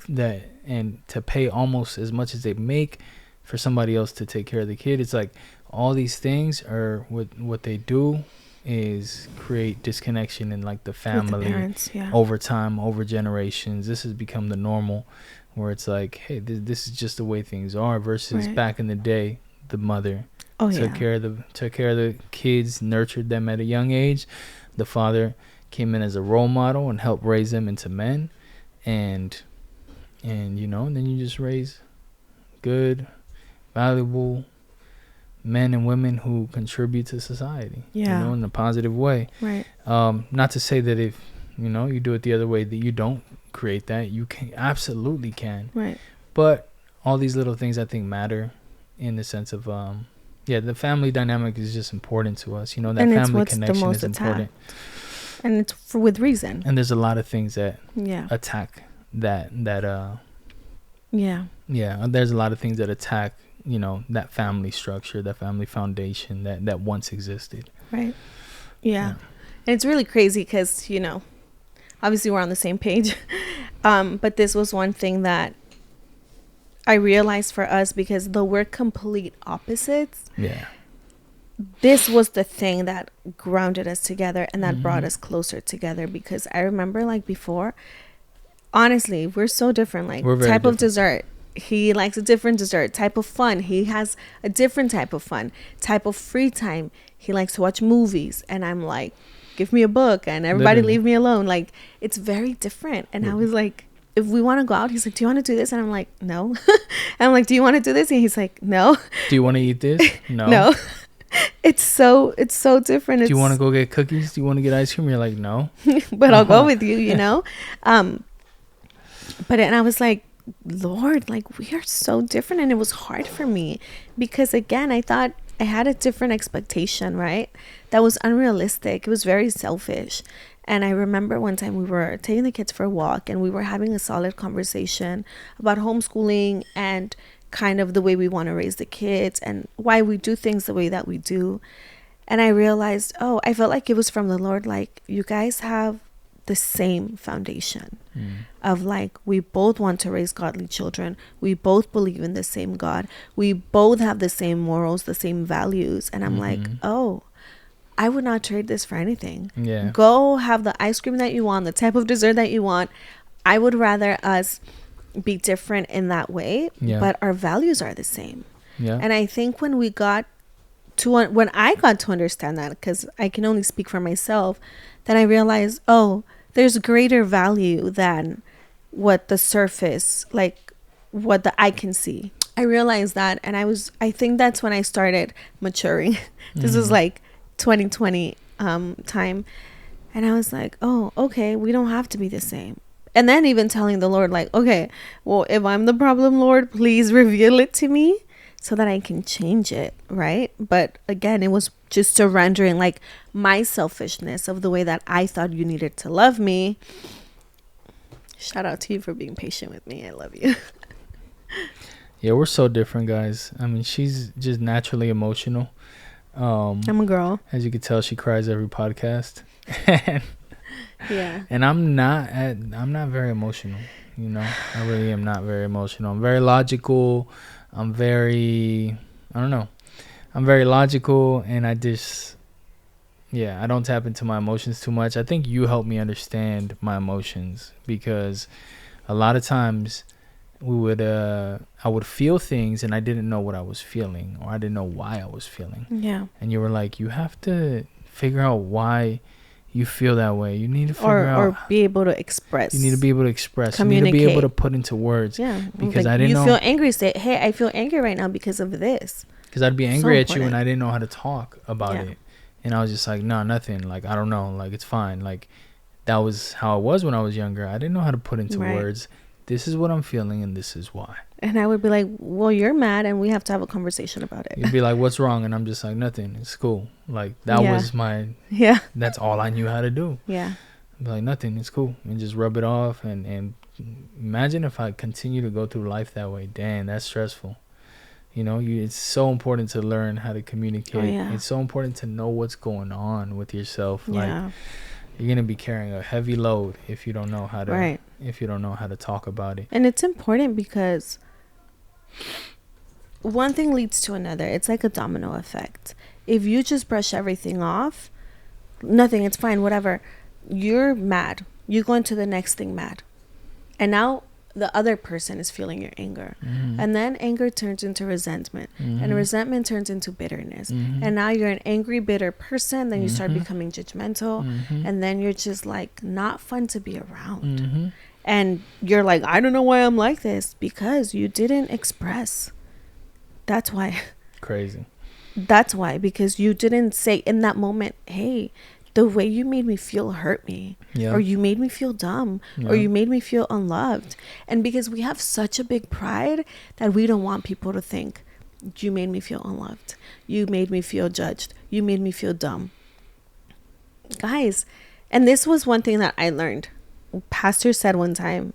and to pay almost as much as they make for somebody else to take care of the kid. It's like all these things are what they do is create disconnection in like the family, the parents, over time, over generations. This has become the normal, where it's like, hey, this is just the way things are, versus back in the day, the mother took care of the kids, nurtured them at a young age. The father came in as a role model and helped raise them into men, and you know, and then you just raise good, valuable men and women who contribute to society, you know, in a positive way. Right. Not to say that if, you know, you do it the other way, that you don't create that. You can absolutely can. Right. But all these little things I think matter in the sense of, the family dynamic is just important to us. You know, that and family connection is important. And it's with reason. And there's a lot of things that attack that. Yeah, there's a lot of things that attack, you know, that family structure, that family foundation that once existed. Right. Yeah. And it's really crazy because, you know, obviously we're on the same page. But this was one thing that I realized for us, because though we're complete opposites, this was the thing that grounded us together and that brought us closer together. Because I remember, like, before, honestly, we're so different. Like, We're very type of different. dessert, he likes a different dessert. Type of fun, he has a different type of fun. Type of free time, he likes to watch movies, and I'm like, give me a book, and everybody Literally. leave me alone. Like, it's very different. And I was like, if we want to go out, he's like, do you want to do this? And I'm like, no. And I'm like, do you want to do this? And he's like, no. Do you want to eat this? No. No. It's so different. Do you want to go get cookies? Do you want to get ice cream? You're like, no. But I'll go with you, you know? But and I was like, Lord, like, we are so different. And it was hard for me because, again, I thought I had a different expectation, right? That was unrealistic. It was very selfish. And I remember one time we were taking the kids for a walk and we were having a solid conversation about homeschooling and kind of the way we want to raise the kids and why we do things the way that we do. And I realized, I felt like it was from the Lord. Like, you guys have the same foundation of, like, we both want to raise godly children. We both believe in the same God. We both have the same morals, the same values. And I'm like, I would not trade this for anything. Yeah. Go have the ice cream that you want, the type of dessert that you want. I would rather us be different in that way, but our values are the same. Yeah. And I think when I got to understand that, because I can only speak for myself, then I realized, there's greater value than what the surface, like what the eye can see. I realized that, and I think that's when I started maturing. This was like 2020 time, and I was like, okay, we don't have to be the same. And then even telling the Lord, like, okay, well, if I'm the problem, Lord, please reveal it to me so that I can change it, right? But again, it was just surrendering, like, my selfishness of the way that I thought you needed to love me. Shout out to you for being patient with me. I love you. Yeah, we're so different, guys. I mean, she's just naturally emotional. I'm a girl. As you can tell, she cries every podcast. Yeah. And I'm not very emotional, you know. I really am not very emotional. I'm very logical. I'm very logical, and I don't tap into my emotions too much. I think you help me understand my emotions, because a lot of times I would feel things and I didn't know what I was feeling, or I didn't know why I was feeling. Yeah. And you were like, you have to figure out why you feel that way. You need to figure out, or be able to express. You need to be able to express. Communicate. You need to be able to put into words. Yeah. Because like, I didn't know. You feel angry. Say, hey, I feel angry right now because of this. Because I'd be angry at you and I didn't know how to talk about it. And I was just like, no, nothing. Like, I don't know. Like, it's fine. Like, that was how it was when I was younger. I didn't know how to put into words. This is what I'm feeling and this is why. And I would be like, well, you're mad and we have to have a conversation about it. You'd be like, what's wrong? And I'm just like, nothing. It's cool. Like, that was my... Yeah. That's all I knew how to do. Yeah. I'd be like, nothing. It's cool. And just rub it off. And imagine if I continue to go through life that way. Damn, that's stressful. You know, it's so important to learn how to communicate. It's so important to know what's going on with yourself. Like, you're gonna be carrying a heavy load if you don't know how to if you don't know how to talk about it. And it's important because one thing leads to another. It's like a domino effect. If you just brush everything off, nothing, it's fine, whatever, you're mad, you go into the next thing mad, and now the other person is feeling your anger, and then anger turns into resentment, and resentment turns into bitterness, and now you're an angry, bitter person. Then you start becoming judgmental, and then you're just like not fun to be around, and you're like, I don't know why I'm like this, because you didn't express. That's why. Crazy. That's why, because you didn't say in that moment, hey, the way you made me feel hurt me, or you made me feel dumb, or you made me feel unloved. And because we have such a big pride that we don't want people to think, you made me feel unloved, you made me feel judged, you made me feel dumb. Guys, and this was one thing that I learned. Pastor said one time,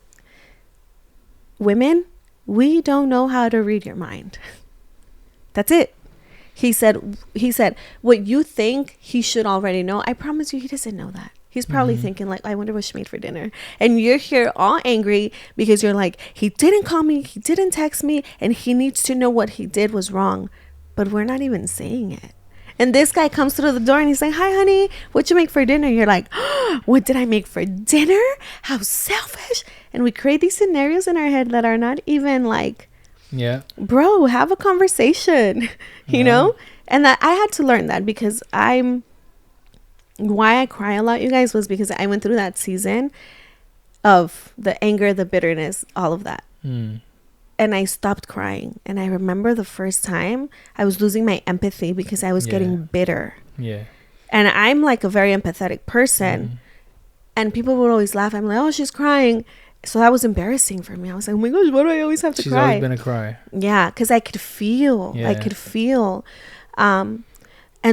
women, we don't know how to read your mind. That's it. He said, what you think he should already know, I promise you he doesn't know that. He's probably thinking like, I wonder what she made for dinner. And you're here all angry because you're like, he didn't call me, he didn't text me, and he needs to know what he did was wrong. But we're not even saying it. And this guy comes through the door and he's like, hi, honey, what you make for dinner? You're like, oh, what did I make for dinner? How selfish. And we create these scenarios in our head that are not even like, yeah, bro, have a conversation, you know? And that I had to learn that because why I cry a lot, you guys, was because I went through that season of the anger, the bitterness, all of that. And I stopped crying. And I remember the first time I was losing my empathy because I was getting bitter. Yeah. And I'm like a very empathetic person. And people would always laugh. I'm like, oh, she's crying. So that was embarrassing for me. I was like, oh my gosh, why do I always have to cry? She's always been a crier. Yeah, because I could feel. I could feel. And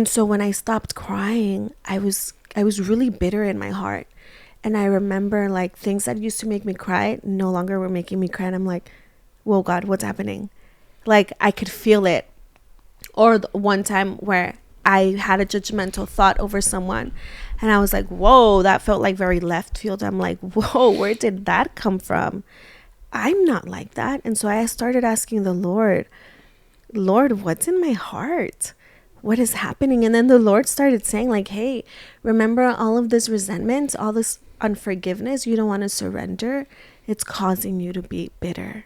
so when I stopped crying, I was really bitter in my heart. And I remember like things that used to make me cry no longer were making me cry. And I'm like, whoa, God, what's happening? Like I could feel it. Or one time where I had a judgmental thought over someone and I was like, whoa, that felt like very left field. I'm like, whoa, where did that come from? I'm not like that. And so I started asking the Lord, what's in my heart? What is happening? And then the Lord started saying like, hey, remember all of this resentment, all this unforgiveness you don't want to surrender? It's causing you to be bitter.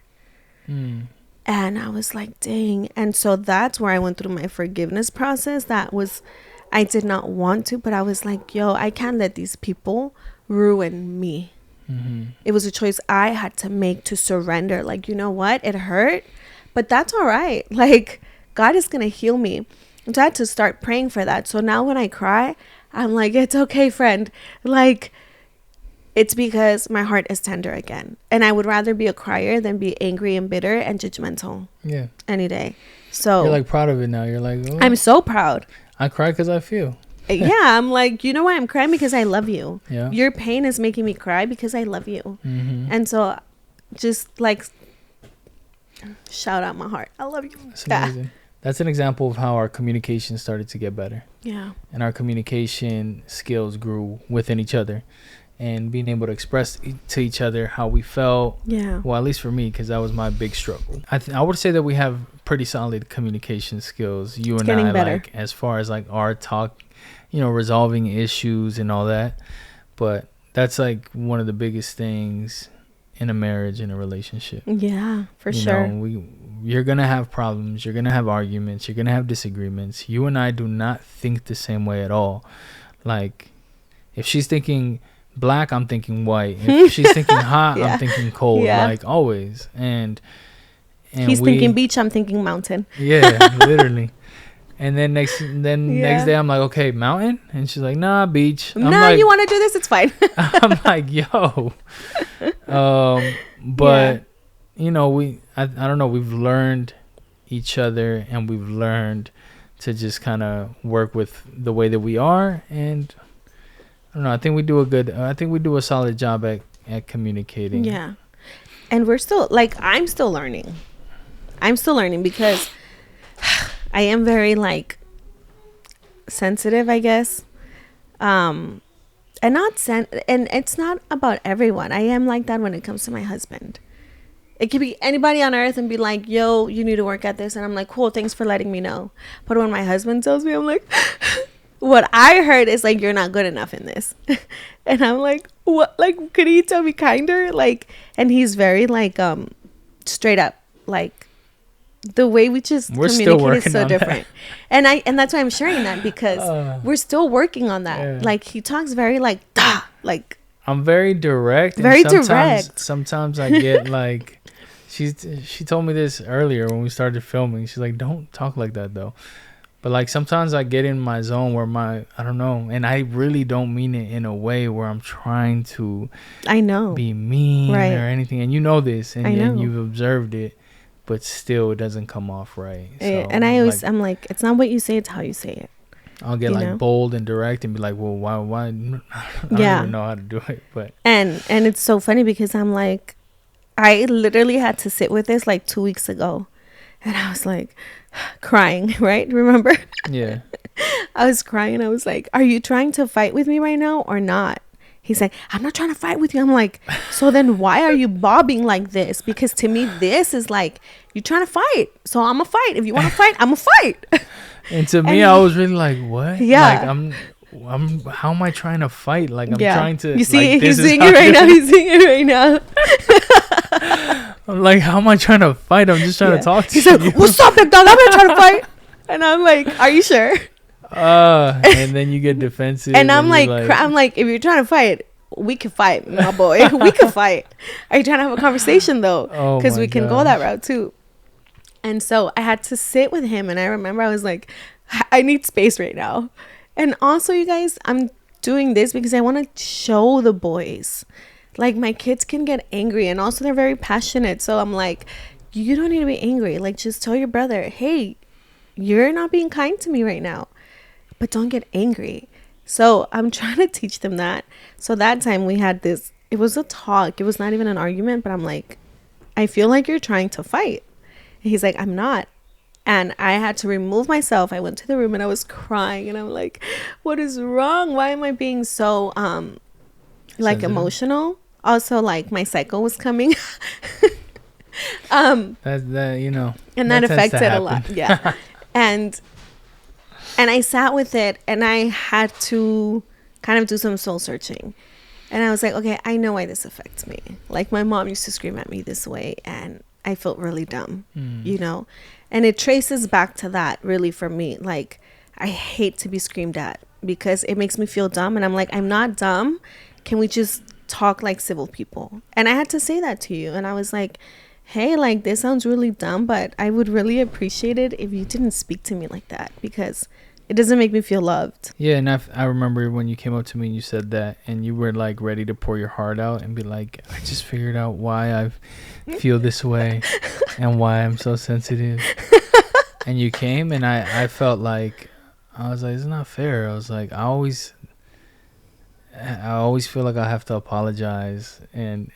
And I was like, dang. And so that's where I went through my forgiveness process. I did not want to, but I was like, yo, I can't let these people ruin me. It was a choice I had to make to surrender. Like, you know what? It hurt, but that's all right. Like, God is going to heal me. And so I had to start praying for that. So now when I cry, I'm like, it's okay, friend. Like, it's because my heart is tender again. And I would rather be a crier than be angry and bitter and judgmental. Yeah. Any day. So you're like proud of it now. You're like, oh, I'm so proud. I cry because I feel. Yeah. I'm like, you know why? I'm crying because I love you. Yeah. Your pain is making me cry because I love you. And so just like shout out my heart. I love you. That's amazing. That's an example of how our communication started to get better. Yeah. And our communication skills grew within each other. And being able to express to each other how we felt. Yeah. Well, at least for me, because that was my big struggle. I would say that we have pretty solid communication skills. You and I, better. Like as far as like our talk, resolving issues and all that. But that's like one of the biggest things in a marriage, in a relationship. Yeah, for sure. You're gonna have problems. You're gonna have arguments. You're gonna have disagreements. You and I do not think the same way at all. Like, if she's thinking black, I'm thinking white. If she's thinking hot, I'm thinking cold. Like always. And he's thinking beach, I'm thinking mountain. Yeah, literally. And then next day I'm like, okay, mountain, and she's like, nah, beach. I'm like, you want to do this? It's fine. I'm like, yo. But I don't know. We've learned each other, and we've learned to just kind of work with the way that we are, and I don't know. I think we do a solid job at communicating. Yeah. And we're still like, I'm still learning because I am very like sensitive, I guess. And it's not about everyone. I am like that when it comes to my husband. It could be anybody on earth and be like, yo, you need to work at this. And I'm like, cool, thanks for letting me know. But when my husband tells me, I'm like, what I heard is like, you're not good enough in this. And I'm like, what? Like, could he tell me kinder? Like, and he's very like, straight up, like the way we just communicate is so different. And that's why I'm sharing that, because we're still working on that. Yeah. Like, he talks very like, like, I'm very direct. Very direct. Sometimes I get like, she told me this earlier when we started filming. She's like, don't talk like that though. But like sometimes I get in my zone where I don't know, and I really don't mean it in a way where I'm trying to be mean or anything. And you know this, and you've observed it, but still it doesn't come off right. So, and I'm like, it's not what you say, it's how you say it. I'll get like bold and direct and be like, well, why? I don't even know how to do it. But and it's so funny because I'm like, I literally had to sit with this like 2 weeks ago, and I was like crying, right? Remember? Yeah. I was crying and I was like, are you trying to fight with me right now or not? He's like, I'm not trying to fight with you. I'm like, so then why are you bobbing like this? Because to me, this is like, you're trying to fight. So I'm going to fight. If you want to fight, I'm going to fight. And to me, I was really like, what? Yeah. Like, how am I trying to fight? Like, I'm trying to. You see, like, he's doing it right now. He's doing it right now. I'm like, how am I trying to fight? I'm just trying to talk to he's you. He's like, what's up, big dog? I'm not trying to fight. And I'm like, are you sure? And then you get defensive. And I'm like, if you're trying to fight, we can fight, my boy. We can fight. Are you trying to have a conversation though? Because we can go that route too. And so I had to sit with him, and I remember I was like, I need space right now. And also, you guys, I'm doing this because I want to show the boys, like, my kids can get angry, and also they're very passionate. So I'm like, you don't need to be angry. Like, just tell your brother, hey, you're not being kind to me right now, but don't get angry. So I'm trying to teach them that. So that time we had this, it was a talk. It was not even an argument, but I'm like, I feel like you're trying to fight. And he's like, I'm not. And I had to remove myself. I went to the room and I was crying, and I'm like, what is wrong? Why am I being so like sensitive? Emotional? Also, like, my cycle was coming. that you know, and that affects it a lot. Yeah. And I sat with it, and I had to kind of do some soul searching. And I was like, okay, I know why this affects me. Like, my mom used to scream at me this way, and I felt really dumb, you know? And it traces back to that, really, for me. Like, I hate to be screamed at because it makes me feel dumb. And I'm like, I'm not dumb. Can we just talk like civil people? And I had to say that to you. And I was like, hey, like, this sounds really dumb, but I would really appreciate it if you didn't speak to me like that, because it doesn't make me feel loved. Yeah, and I remember when you came up to me and you said that, and you were like ready to pour your heart out and be like, I just figured out why I feel this way and why I'm so sensitive. And you came, and I felt like, I was like, it's not fair. I was like, I always feel like I have to apologize and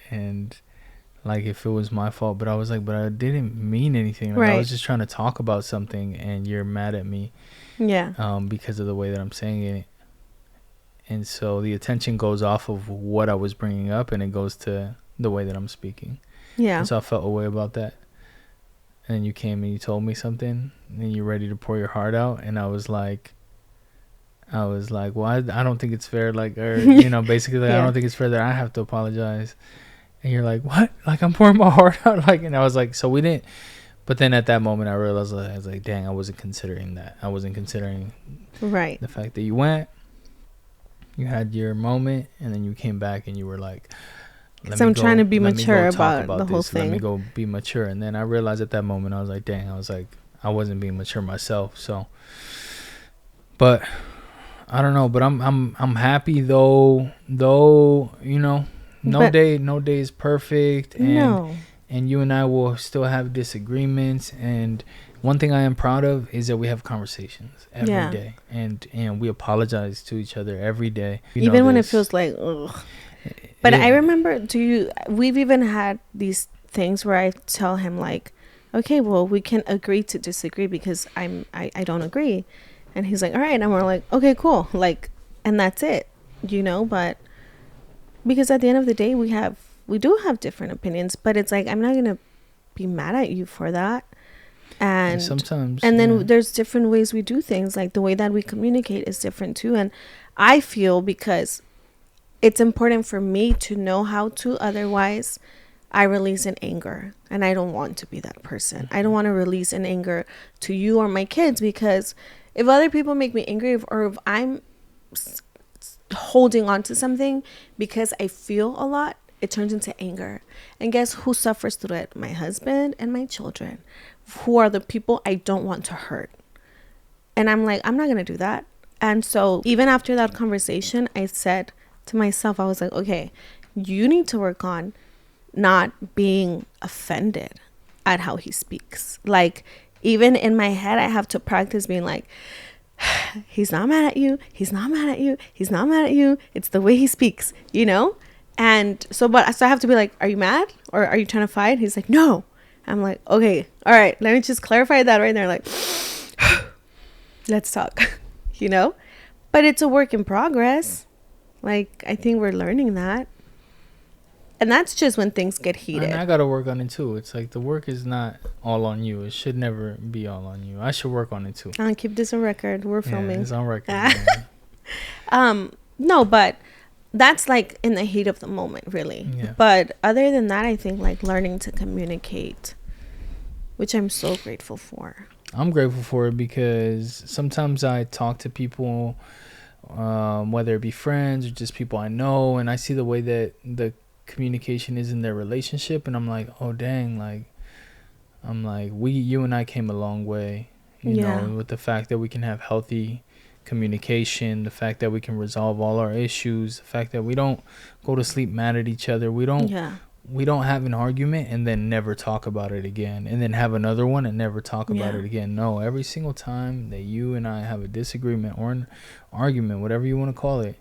like if it was my fault, but I was like, but I didn't mean anything. Like, right. I was just trying to talk about something, and you're mad at me. Yeah. Because of the way that I'm saying it. And so the attention goes off of what I was bringing up, and it goes to the way that I'm speaking. Yeah. And so I felt a way about that. And you came and you told me something, and you're ready to pour your heart out. And I was like, well, I don't think it's fair. Like, or, you know, basically, like, yeah. I don't think it's fair that I have to apologize. And you're like, what? Like, I'm pouring my heart out. Like, and I was like, so we didn't. But then at that moment, I realized, I was like, dang, I wasn't considering that. I wasn't considering right the fact that you went, you had your moment, and then you came back and you were like, because I'm trying to be mature about the whole thing. Let me go be mature. And then I realized at that moment, I was like, dang, I wasn't being mature myself. So, but I don't know. But I'm happy though, you know, no day is perfect. And no. And you and I will still have disagreements. And one thing I am proud of is that we have conversations every day. And we apologize to each other every day. Even when it feels like, ugh. But I remember, we've even had these things where I tell him, like, okay, well, we can agree to disagree because I don't agree. And he's like, all right. And we're like, okay, cool. Like, and that's it, you know, but because at the end of the day, we do have different opinions, but it's like, I'm not going to be mad at you for that. And sometimes, and then there's different ways we do things. Like, the way that we communicate is different too. And I feel, because it's important for me to know how to, otherwise I release in anger, and I don't want to be that person. I don't want to release in anger to you or my kids, because if other people make me angry, or if I'm holding on to something because I feel a lot, it turns into anger. And guess who suffers through it? My husband and my children, who are the people I don't want to hurt. And I'm like, I'm not going to do that. And so even after that conversation, I said to myself, I was like, okay, you need to work on not being offended at how he speaks. Like, even in my head, I have to practice being like, he's not mad at you. He's not mad at you. He's not mad at you. It's the way he speaks, you know? And so I have to be like, are you mad? Or are you trying to fight? He's like, no. I'm like, okay, all right, let me just clarify that right there. Like, let's talk, you know? But it's a work in progress. Like, I think we're learning that. And that's just when things get heated. And I got to work on it too. It's like the work is not all on you. It should never be all on you. I should work on it too. I'll keep this on record. We're filming. It's on record. No, but that's like in the heat of the moment, really. Yeah. But other than that, I think like learning to communicate, which I'm so grateful for. I'm grateful for it because sometimes I talk to people, whether it be friends or just people I know, and I see the way that the communication is in their relationship, and I'm like, oh dang, like I'm like, you and I came a long way, you know, with the fact that we can have healthy communication, the fact that we can resolve all our issues, the fact that we don't go to sleep mad at each other, we don't have an argument and then never talk about it again, and then have another one and never talk about it again. No, every single time that you and I have a disagreement or an argument, whatever you want to call it,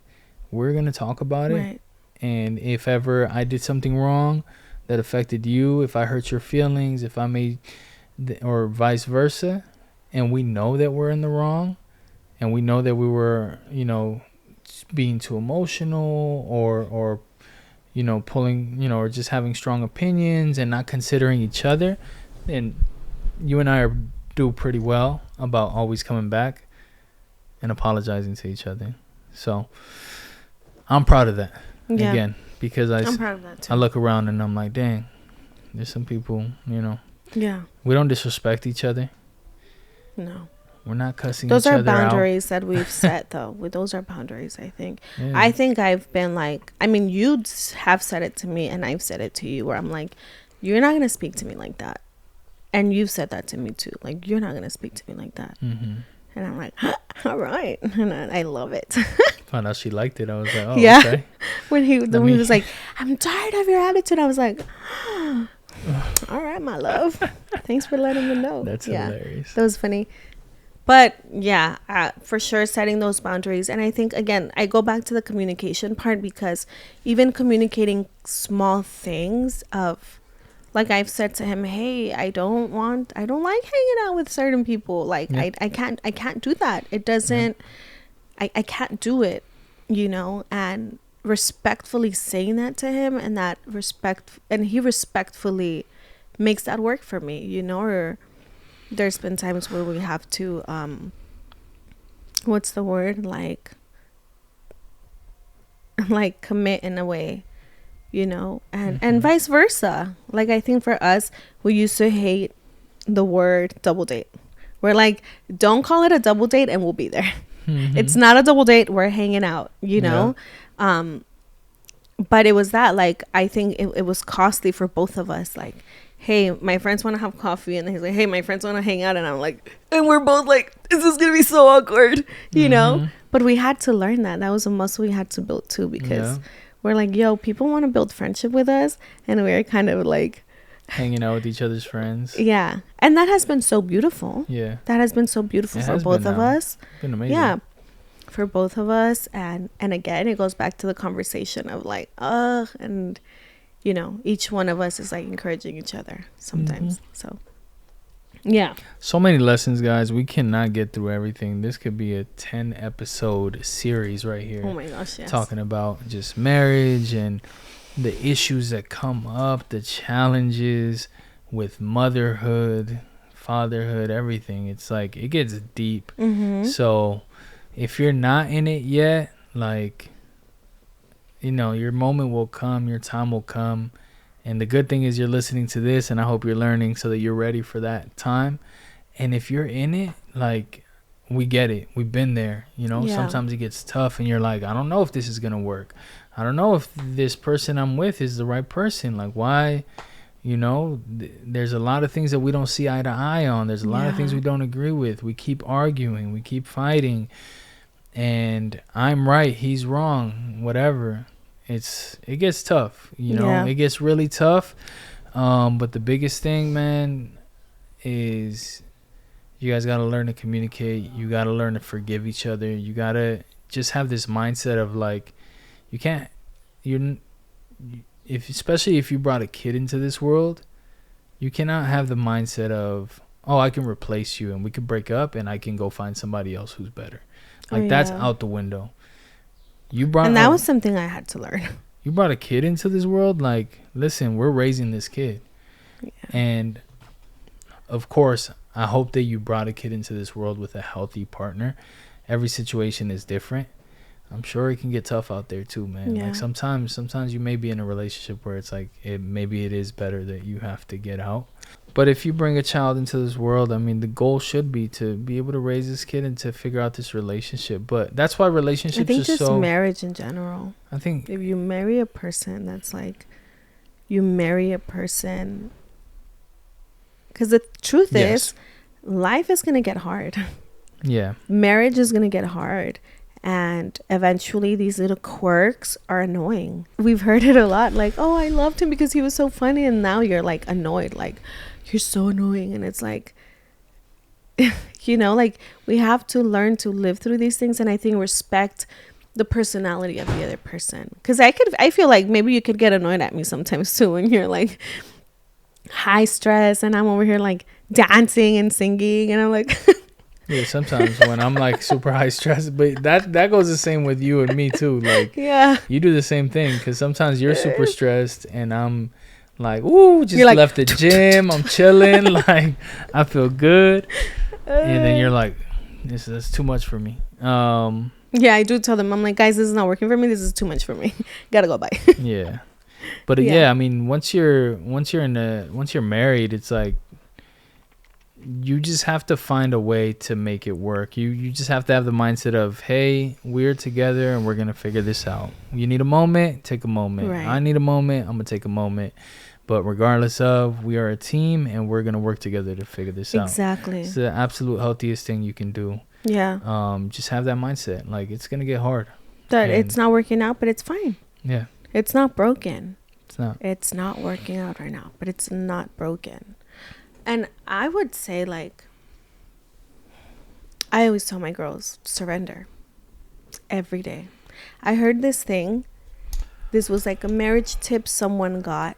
we're gonna talk about it. And if ever I did something wrong that affected you, if I hurt your feelings, if I made, or vice versa, and we know that we're in the wrong, and we know that we were, you know, being too emotional or you know, pulling, you know, or just having strong opinions and not considering each other, then you and I do pretty well about always coming back and apologizing to each other. So I'm proud of that. Again, because I'm proud of that too. I look around and I'm like, dang, there's some people, you know. Yeah. We don't disrespect each other. No. We're not cussing each other out. Those are boundaries that we've set, though. Those are boundaries, I think. Yeah. I think I've been like, I mean, you have said it to me and I've said it to you, where I'm like, you're not going to speak to me like that. And you've said that to me too. Like, you're not going to speak to me like that. Mm-hmm. And I'm like, all right. And I love it. Found out she liked it. I was like, oh, yeah. Okay. When he was like, I'm tired of your attitude, I was like, all right, my love. Thanks for letting me know. That's hilarious. That was funny. But yeah, for sure, setting those boundaries. And I think, again, I go back to the communication part, because even communicating small things of, like I've said to him, hey, I don't like hanging out with certain people. Like, I can't do that. It doesn't, I can't do it, you know, and respectfully saying that to him, and he respectfully makes that work for me, you know. Or there's been times where we have to, what's the word? Like commit in a way, you know, and vice versa. Like, I think for us, we used to hate the word double date. We're like, don't call it a double date and we'll be there. Mm-hmm. It's not a double date. We're hanging out, you know? But it was that, like, I think it was costly for both of us. Like, hey, my friends want to have coffee, and he's like, hey, my friends want to hang out, and I'm like, and we're both like, this is gonna be so awkward, you know. But we had to learn that was a muscle we had to build too, because we're like, yo, people want to build friendship with us, and we're kind of like hanging out with each other's friends. Yeah, and that has been so beautiful. That has been so beautiful for both of us. It's been amazing. For both of us. And again, it goes back to the conversation of like, and you know, each one of us is like encouraging each other sometimes. So so many lessons, guys. We cannot get through everything. This could be a 10 episode series right here. Oh my gosh, yes. Talking about just marriage and the issues that come up, the challenges with motherhood, fatherhood, everything. It's like, it gets deep. So if you're not in it yet, like, you know, your moment will come, your time will come. And the good thing is you're listening to this, and I hope you're learning so that you're ready for that time. And if you're in it, like, we get it. We've been there, you know. Sometimes it gets tough and you're like, I don't know if this is going to work. I don't know if this person I'm with is the right person. Like, why? You know, there's a lot of things that we don't see eye to eye on. There's a lot of things we don't agree with. We keep arguing. We keep fighting. And I'm right, he's wrong, whatever. It gets tough, you know. It gets really tough. But the biggest thing, man, is you guys got to learn to communicate. You got to learn to forgive each other. You got to just have this mindset of like, especially if you brought a kid into this world, you cannot have the mindset of, oh, I can replace you and we can break up and I can go find somebody else who's better. Like, that's out the window. And that was something I had to learn. You brought a kid into this world. Like, listen, we're raising this kid. Yeah. And of course, I hope that you brought a kid into this world with a healthy partner. Every situation is different. I'm sure it can get tough out there too, man. Yeah. Like sometimes you may be in a relationship where it's like maybe it is better that you have to get out. But if you bring a child into this world, I mean, the goal should be to be able to raise this kid and to figure out this relationship. But that's why relationships are so... I think just marriage in general. I think... if you marry a person, that's like... you marry a person... because the truth is, life is going to get hard. Yeah. Marriage is going to get hard. And eventually these little quirks are annoying. We've heard it a lot. Like, oh, I loved him because he was so funny. And now you're like annoyed. Like, you're so annoying. And it's like, you know, like we have to learn to live through these things. And I think respect the personality of the other person. Because I feel like maybe you could get annoyed at me sometimes too when you're like high stress and I'm over here like dancing and singing. And I'm like... yeah, sometimes when I'm like super high stress, but that goes the same with you and me too. Like, yeah, you do the same thing because sometimes you're super stressed and I'm like, ooh, just like, left the gym, I'm chilling, like I feel good, and then you're like, that's too much for me. Yeah, I do tell them, I'm like, guys, this is not working for me. This is too much for me. Gotta go bye. Yeah, but yeah, I mean, once you're married, it's like. You just have to find a way to make it work. You just have to have the mindset of, hey, we're together and we're going to figure this out. You need a moment, take a moment. Right. I need a moment, I'm going to take a moment. But regardless of, we are a team and we're going to work together to figure this out. Exactly. It's the absolute healthiest thing you can do. Yeah. Just have that mindset. Like, it's going to get hard. That it's not working out, but it's fine. Yeah. It's not broken. It's not. It's not working out right now, but it's not broken. And I would say, like, I always tell my girls, surrender every day. I heard this thing. This was like a marriage tip someone got.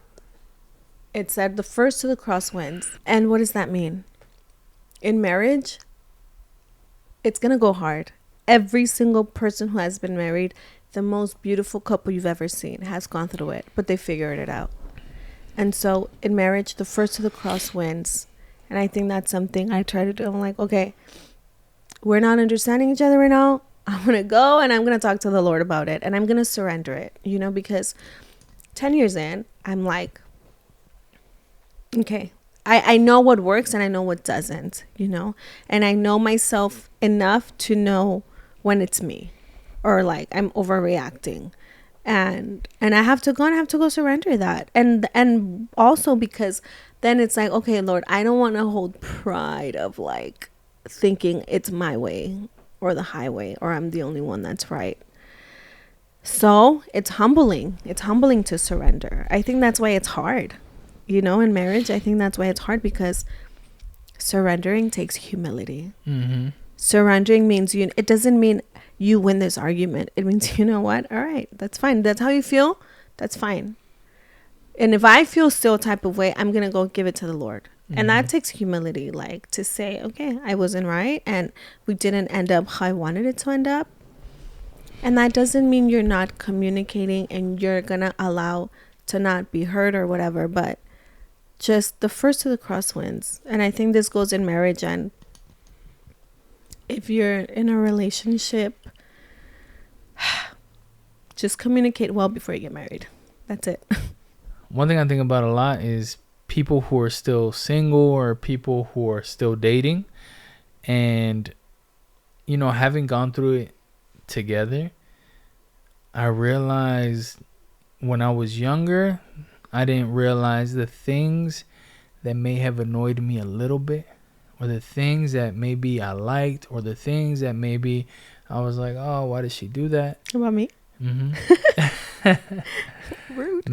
It said the first to the cross wins. And what does that mean? In marriage, it's going to go hard. Every single person who has been married, the most beautiful couple you've ever seen, has gone through it, but they figured it out. And so in marriage, the first to the cross wins. And I think that's something I try to do. I'm like, okay, we're not understanding each other right now. I'm going to go and I'm going to talk to the Lord about it. And I'm going to surrender it, you know, because 10 years in, I'm like, okay, I know what works and I know what doesn't, you know. And I know myself enough to know when it's me or like I'm overreacting. And I have to go surrender that. And also because then it's like, okay, Lord, I don't want to hold pride of like thinking it's my way or the highway or I'm the only one that's right. So it's humbling. It's humbling to surrender. I think that's why it's hard, you know, in marriage. I think that's why it's hard because surrendering takes humility. Mm-hmm. Surrendering means it doesn't mean you win this argument. It means, you know what? All right, that's fine. That's how you feel. That's fine. And if I feel still a type of way, I'm going to go give it to the Lord. Mm-hmm. And that takes humility, like to say, okay, I wasn't right. And we didn't end up how I wanted it to end up. And that doesn't mean you're not communicating and you're going to allow to not be hurt or whatever. But just the first to the cross wins. And I think this goes in marriage. And if you're in a relationship, just communicate well before you get married. That's it. One thing I think about a lot is people who are still single or people who are still dating. And, you know, having gone through it together, I realized when I was younger, I didn't realize the things that may have annoyed me a little bit, or the things that maybe I liked, or the things that maybe I was like, oh, why did she do that? About me? Mm-hmm. Rude.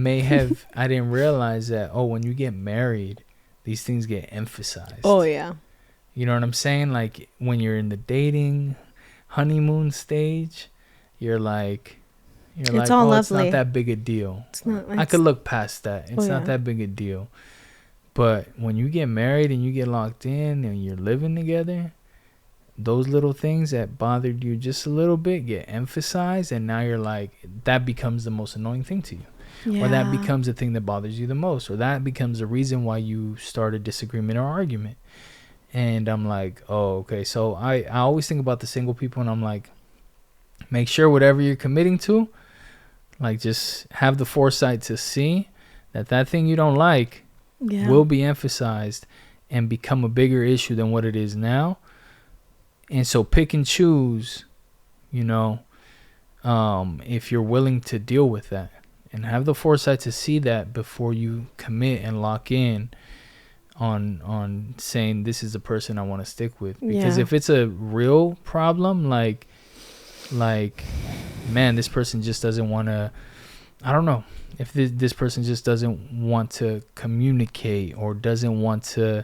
I didn't realize that, oh, when you get married, these things get emphasized. Oh, yeah. You know what I'm saying? Like when you're in the dating honeymoon stage, you're like, it's all lovely. It's not that big a deal. I could look past that. It's not that big a deal. But when you get married and you get locked in and you're living together, those little things that bothered you just a little bit get emphasized, and now you're like, that becomes the most annoying thing to you. Or that becomes the thing that bothers you the most, or that becomes the reason why you start a disagreement or argument. And I'm like, oh, okay. So I always think about the single people, and I'm like, make sure whatever you're committing to, like, just have the foresight to see that thing you don't like will be emphasized and become a bigger issue than what it is now. And so pick and choose, you know, if you're willing to deal with that, and have the foresight to see that before you commit and lock in on saying this is the person I want to stick with. Because if it's a real problem, like man, this person just doesn't want to, I don't know, if this person just doesn't want to communicate, or doesn't want to,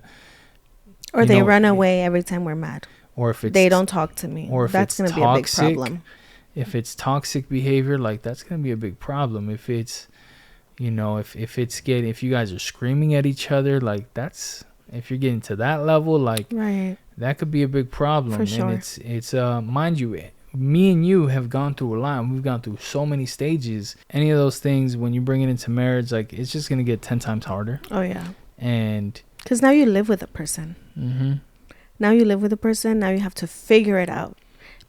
or they run away every time we're mad, or if they don't talk to me, or if that's going to be a big problem. If it's toxic behavior, like, that's going to be a big problem. If it's, you know, if you guys are screaming at each other, like, that's, if you're getting to that level, like, that could be a big problem. For sure. And it's mind you, me and you have gone through a lot. We've gone through so many stages. Any of those things, when you bring it into marriage, like, it's just going to get 10 times harder. Oh, yeah. And because now you live with a person. Now you live with a person. Now you have to figure it out.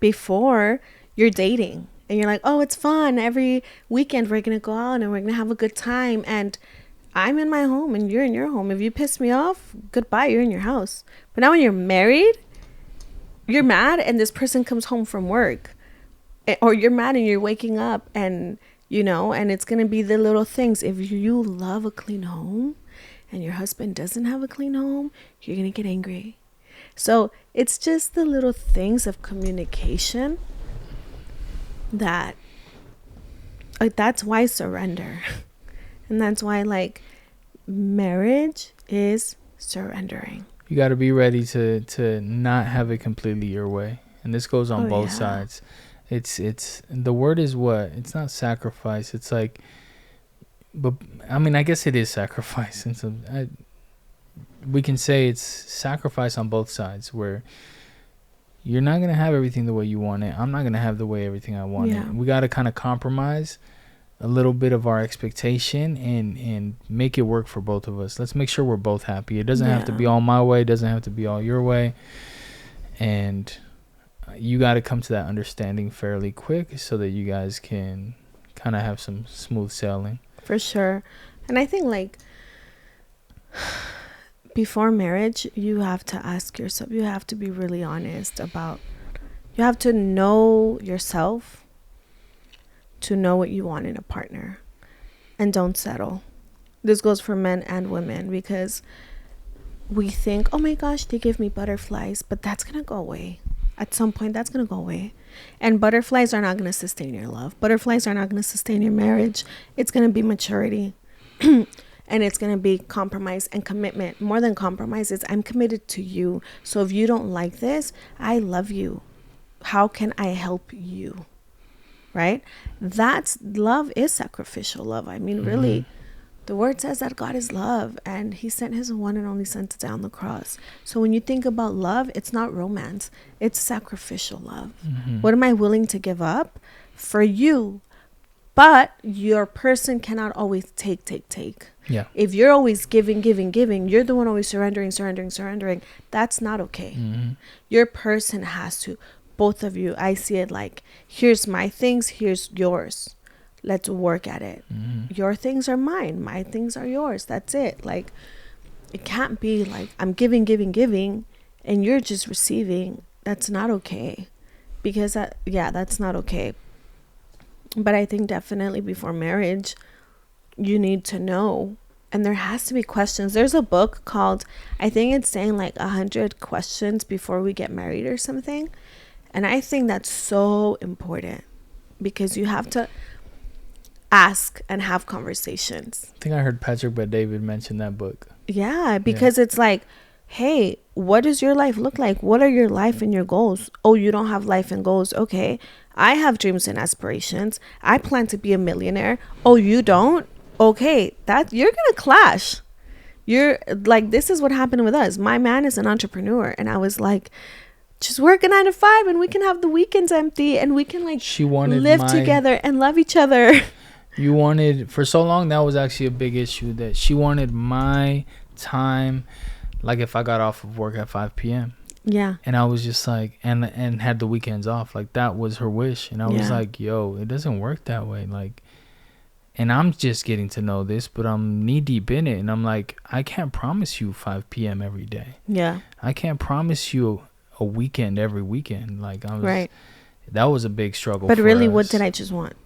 Before, you're dating and you're like, oh, it's fun. Every weekend we're going to go out and we're going to have a good time. And I'm in my home and you're in your home. If you piss me off, goodbye, you're in your house. But now when you're married, you're mad and this person comes home from work, or you're mad and you're waking up, and, you know, and it's going to be the little things. If you love a clean home and your husband doesn't have a clean home, you're going to get angry. So it's just the little things of communication that, like, that's why surrender. And that's why, like, marriage is surrendering. You got to be ready to not have it completely your way. And this goes on both sides. It's the word is what? It's not sacrifice. It's like, but I mean, I guess it is sacrifice. And so we can say it's sacrifice on both sides, where you're not going to have everything the way you want it. I'm not going to have the way everything I want it. We got to kind of compromise a little bit of our expectation and make it work for both of us. Let's make sure we're both happy. It doesn't have to be all my way. It doesn't have to be all your way. And you got to come to that understanding fairly quick so that you guys can kind of have some smooth sailing. For sure. And I think, like, before marriage, you have to ask yourself, you have to be really honest about, you have to know yourself to know what you want in a partner, and don't settle. This goes for men and women, because we think, oh my gosh, they give me butterflies, but that's going to go away. At some point, that's going to go away. And butterflies are not going to sustain your love. Butterflies are not going to sustain your marriage. It's going to be maturity. And it's going to be compromise and commitment. More than compromise, is I'm committed to you. So if you don't like this, I love you. How can I help you? Right? That's love, is sacrificial love. I mean, really, the word says that God is love, and he sent his one and only son to die on the cross. So when you think about love, it's not romance, it's sacrificial love. What am I willing to give up for you? But your person cannot always take. Yeah. If you're always giving, you're the one always surrendering, that's not okay. Your person has to. Both of you, I see it like, here's my things, here's yours. Let's work at it. Your things are mine, my things are yours. That's it. Like, it can't be like I'm giving, and you're just receiving. That's not okay. Because that's not okay. But I think definitely before marriage, you need to know. And there has to be questions. There's a book called, I think it's saying like 100 questions before we get married or something. And I think that's so important, because you have to ask and have conversations. I think I heard Patrick Bet-David mention that book. Yeah, because it's like, hey, what does your life look like? What are your life and your goals? Oh, you don't have life and goals. Okay, I have dreams and aspirations. I plan to be a millionaire. Oh, you don't? Okay, that you're going to clash. You're like, this is what happened with us. My man is an entrepreneur. And I was like, just work a 9 to 5 and we can have the weekends empty and we can like she wanted live together and love each other. You wanted, for so long, that was actually a big issue, that she wanted my time, like if I got off of work at 5 p.m. Yeah. And I was just like, and had the weekends off. Like, that was her wish. And I was like, yo, it doesn't work that way. Like, and I'm just getting to know this, but I'm knee deep in it. And I'm like, I can't promise you 5 p.m. every day. Yeah. I can't promise you a weekend every weekend. Like, I was, right. That was a big struggle. But for really, us. What did I just want?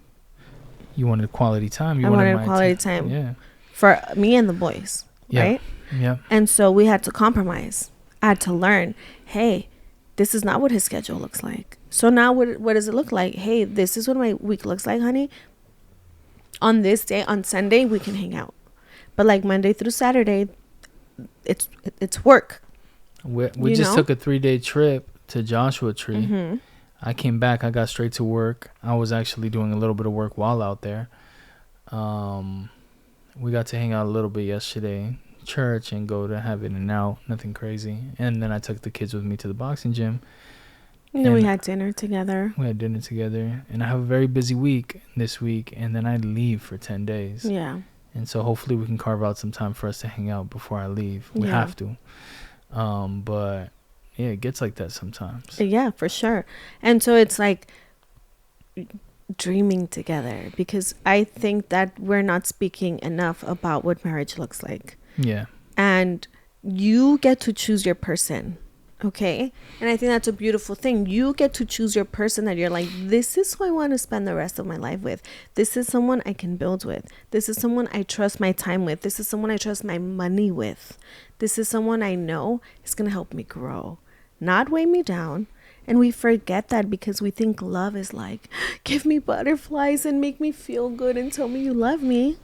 You wanted quality time. I wanted quality time. Yeah. For me and the boys. Yeah. Right? Yeah. And so we had to compromise. I had to learn, hey, this is not what his schedule looks like. So now what does it look like? Hey, this is what my week looks like, honey. On this day, on Sunday, we can hang out. But like Monday through Saturday, it's work. We just took a 3-day trip to Joshua Tree. Mm-hmm. I came back. I got straight to work. I was actually doing a little bit of work while out there. We got to hang out a little bit yesterday, church, and go to have In-N-Out. Nothing crazy. And then I took the kids with me to the boxing gym. And then we had dinner together. And I have a very busy week this week. And then I leave for 10 days. Yeah. And so hopefully we can carve out some time for us to hang out before I leave. We have to. But yeah, it gets like that sometimes. Yeah, for sure. And so it's like dreaming together, because I think that we're not speaking enough about what marriage looks like. Yeah. And you get to choose your person. Okay. And I think that's a beautiful thing. You get to choose your person that you're like, this is who I want to spend the rest of my life with. This is someone I can build with. This is someone I trust my time with. This is someone I trust my money with. This is someone I know is going to help me grow, not weigh me down. And we forget that because we think love is like, give me butterflies and make me feel good and tell me you love me.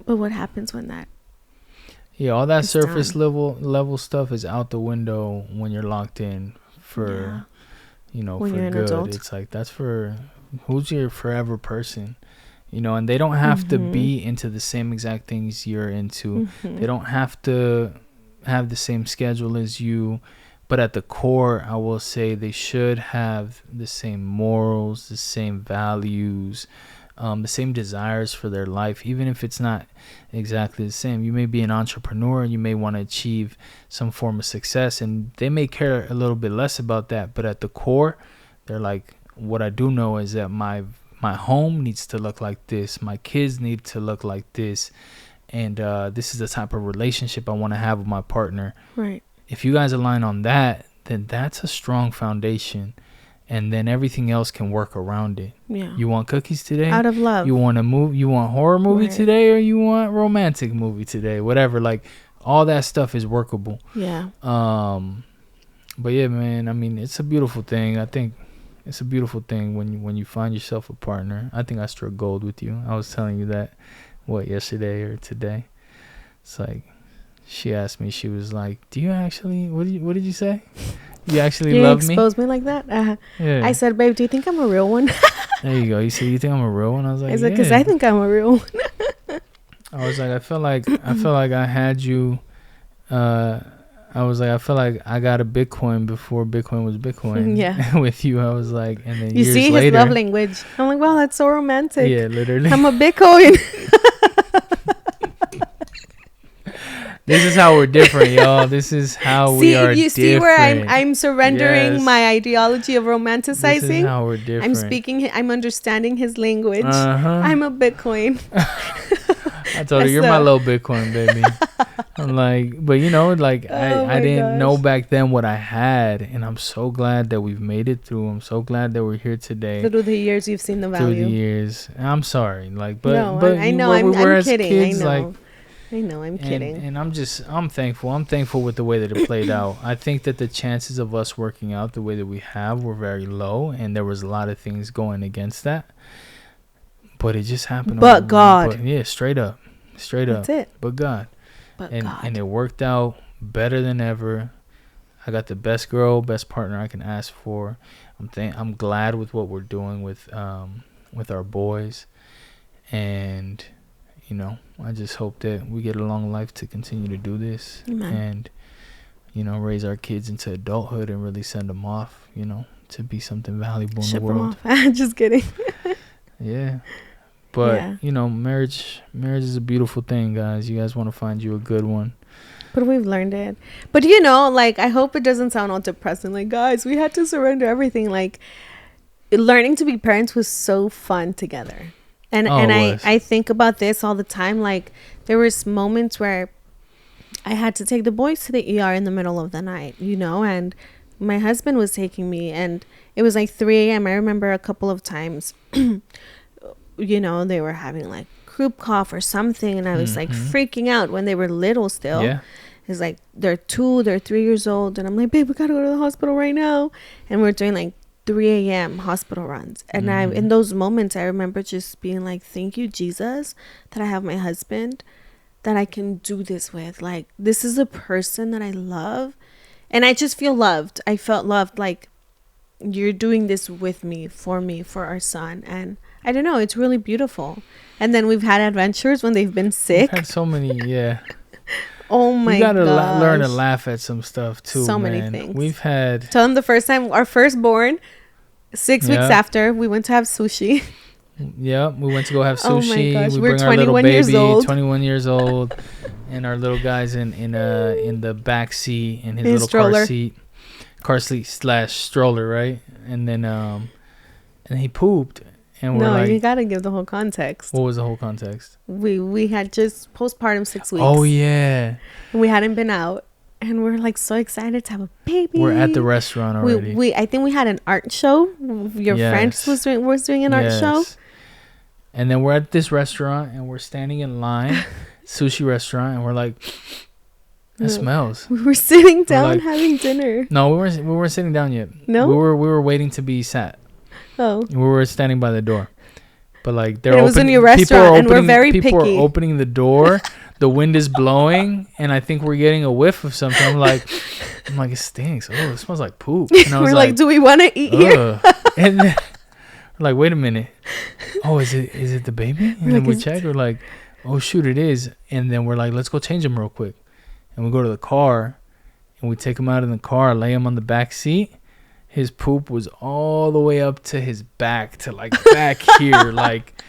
But what happens when that? Yeah, all that surface level stuff is out the window when you're locked in for, when for you're good. Adult. It's like, that's for who's your forever person, and they don't have to be into the same exact things you're into. Mm-hmm. They don't have to have the same schedule as you. But at the core, I will say they should have the same morals, the same values, the same desires for their life, even if it's not exactly the same. You may be an entrepreneur, you may want to achieve some form of success, and they may care a little bit less about that. But at the core, they're like, what I do know is that my home needs to look like this. My kids need to look like this. And this is the type of relationship I want to have with my partner. Right. If you guys align on that, then that's a strong foundation. And then everything else can work around it. Yeah. You want cookies today? Out of love. You want you want horror movie today, or you want romantic movie today? Whatever. Like, all that stuff is workable. Yeah. But yeah, man, I mean, it's a beautiful thing. I think it's a beautiful thing when you find yourself a partner. I think I struck gold with you. I was telling you that, yesterday or today. It's like, she asked me, she was like, do you actually, what did you say? You actually love me? You exposed me like that? Yeah. I said, babe, do you think I'm a real one? There you go. You said, you think I'm a real one? I was like, because I think I'm a real one. I was like, I feel like I had you, I was like, I feel like I got a Bitcoin before Bitcoin was Bitcoin. Yeah. With you, I was like, and then you years see later, his love language. I'm like, wow, that's so romantic. Yeah, literally. I'm a Bitcoin. This is how we're different, y'all. This is how we are different. You see where I'm surrendering my ideology of romanticizing? This is how we're different. I'm understanding his language. I'm a Bitcoin. I told her, you're my little Bitcoin, baby. I'm like, but I didn't know back then what I had. And I'm so glad that we've made it through. I'm so glad that we're here today. Through the years, you've seen the value. Through the years. I'm sorry. But I know. I'm kidding. Kids, I know, I'm kidding. And I'm thankful. I'm thankful with the way that it played out. I think that the chances of us working out the way that we have were very low, and there was a lot of things going against that. But it just happened. But God. Yeah, straight up. That's it. But God. And it worked out better than ever. I got the best partner I can ask for. I'm glad with what we're doing with our boys. And I just hope that we get a long life to continue to do this. Amen. And, you know, raise our kids into adulthood and really send them off, you know, to be something valuable in the world. Just kidding. Yeah. But, you know, marriage is a beautiful thing, guys. You guys want to find you a good one. But we've learned it. But, you know, like, I hope it doesn't sound all depressing. Like, guys, we had to surrender everything. Like, learning to be parents was so fun together. And I think about this all the time. Like, there was moments where I had to take the boys to the ER in the middle of the night, you know, and my husband was taking me, and it was like 3 a.m. I remember a couple of times, you know, they were having like croup cough or something, and I was like freaking out when they were little still. Yeah. It's like they're 3 years old, and I'm like, babe, we gotta go to the hospital right now. And we're doing like 3 a.m. hospital runs. And I, in those moments, I remember just being like, thank you, Jesus, that I have my husband, that I can do this with. Like, this is a person that I love. And I just feel loved. I felt loved. Like, you're doing this with me, for our son. And I don't know, it's really beautiful. And then we've had adventures when they've been sick. We've had so many, yeah. Oh my god. You gotta learn to laugh at some stuff too. So many things. We've had. Tell them the first time, our firstborn, 6 weeks after, we went to have sushi. Yeah, we went to go have sushi. Oh my gosh, we we're bring our little 21 baby, years old. 21 years old, and our little guy's in the back seat in his little stroller. car seat / stroller, right? And then and he pooped, and we're like, you gotta give the whole context. What was the whole context? We had just postpartum 6 weeks. Oh yeah. We hadn't been out. And we're like so excited to have a baby. We're at the restaurant already. I think we had an art show. Your friend was doing an art show. And then we're at this restaurant and we're standing in line, sushi restaurant, and we're like, it smells. We were sitting down having dinner. No, we weren't sitting down yet. No? We were waiting to be sat. Oh. We were standing by the door. But like it was a new restaurant and we're very picky. People are opening the door. The wind is blowing, and I think we're getting a whiff of something. I'm like, it stinks. Oh, it smells like poop. And I was we're like, do we want to eat here? And then, we're like, wait a minute. Oh, is it the baby? And then we check. We're like, oh shoot, it is. And then we're like, let's go change him real quick. And we go to the car, and we take him out in the car, lay him on the back seat. His poop was all the way up to his back, to like back here, like.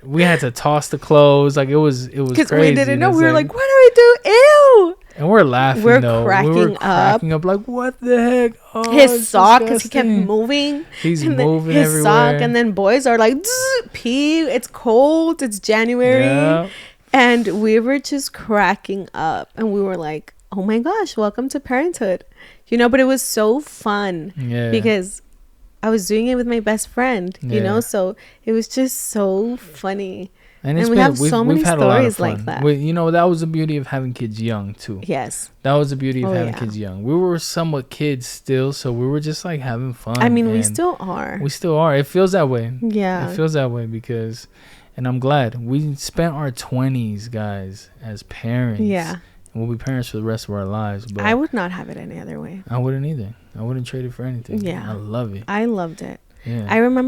We had to toss the clothes. Like, it was crazy. Because we didn't know. We were like, what do we do? Ew. And we're laughing, we were cracking up. Like, what the heck? Oh, his sock, because he kept moving. He's moving his everywhere. Sock, and then boys are like, pee. It's cold. It's January. Yeah. And we were just cracking up. And we were like, oh my gosh, welcome to parenthood. You know, but it was so fun. Yeah. Because I was doing it with my best friend, you know, so it was just so funny. And we have so many stories like that. You know, that was the beauty of having kids young, too. Yes. That was the beauty of having kids young. We were somewhat kids still, so we were just like having fun. I mean, we still are. We still are. It feels that way. Yeah. It feels that way because, and I'm glad, we spent our 20s, guys, as parents. Yeah. We'll be parents for the rest of our lives. But I would not have it any other way. I wouldn't either. I wouldn't trade it for anything. Yeah. I love it. I loved it. Yeah.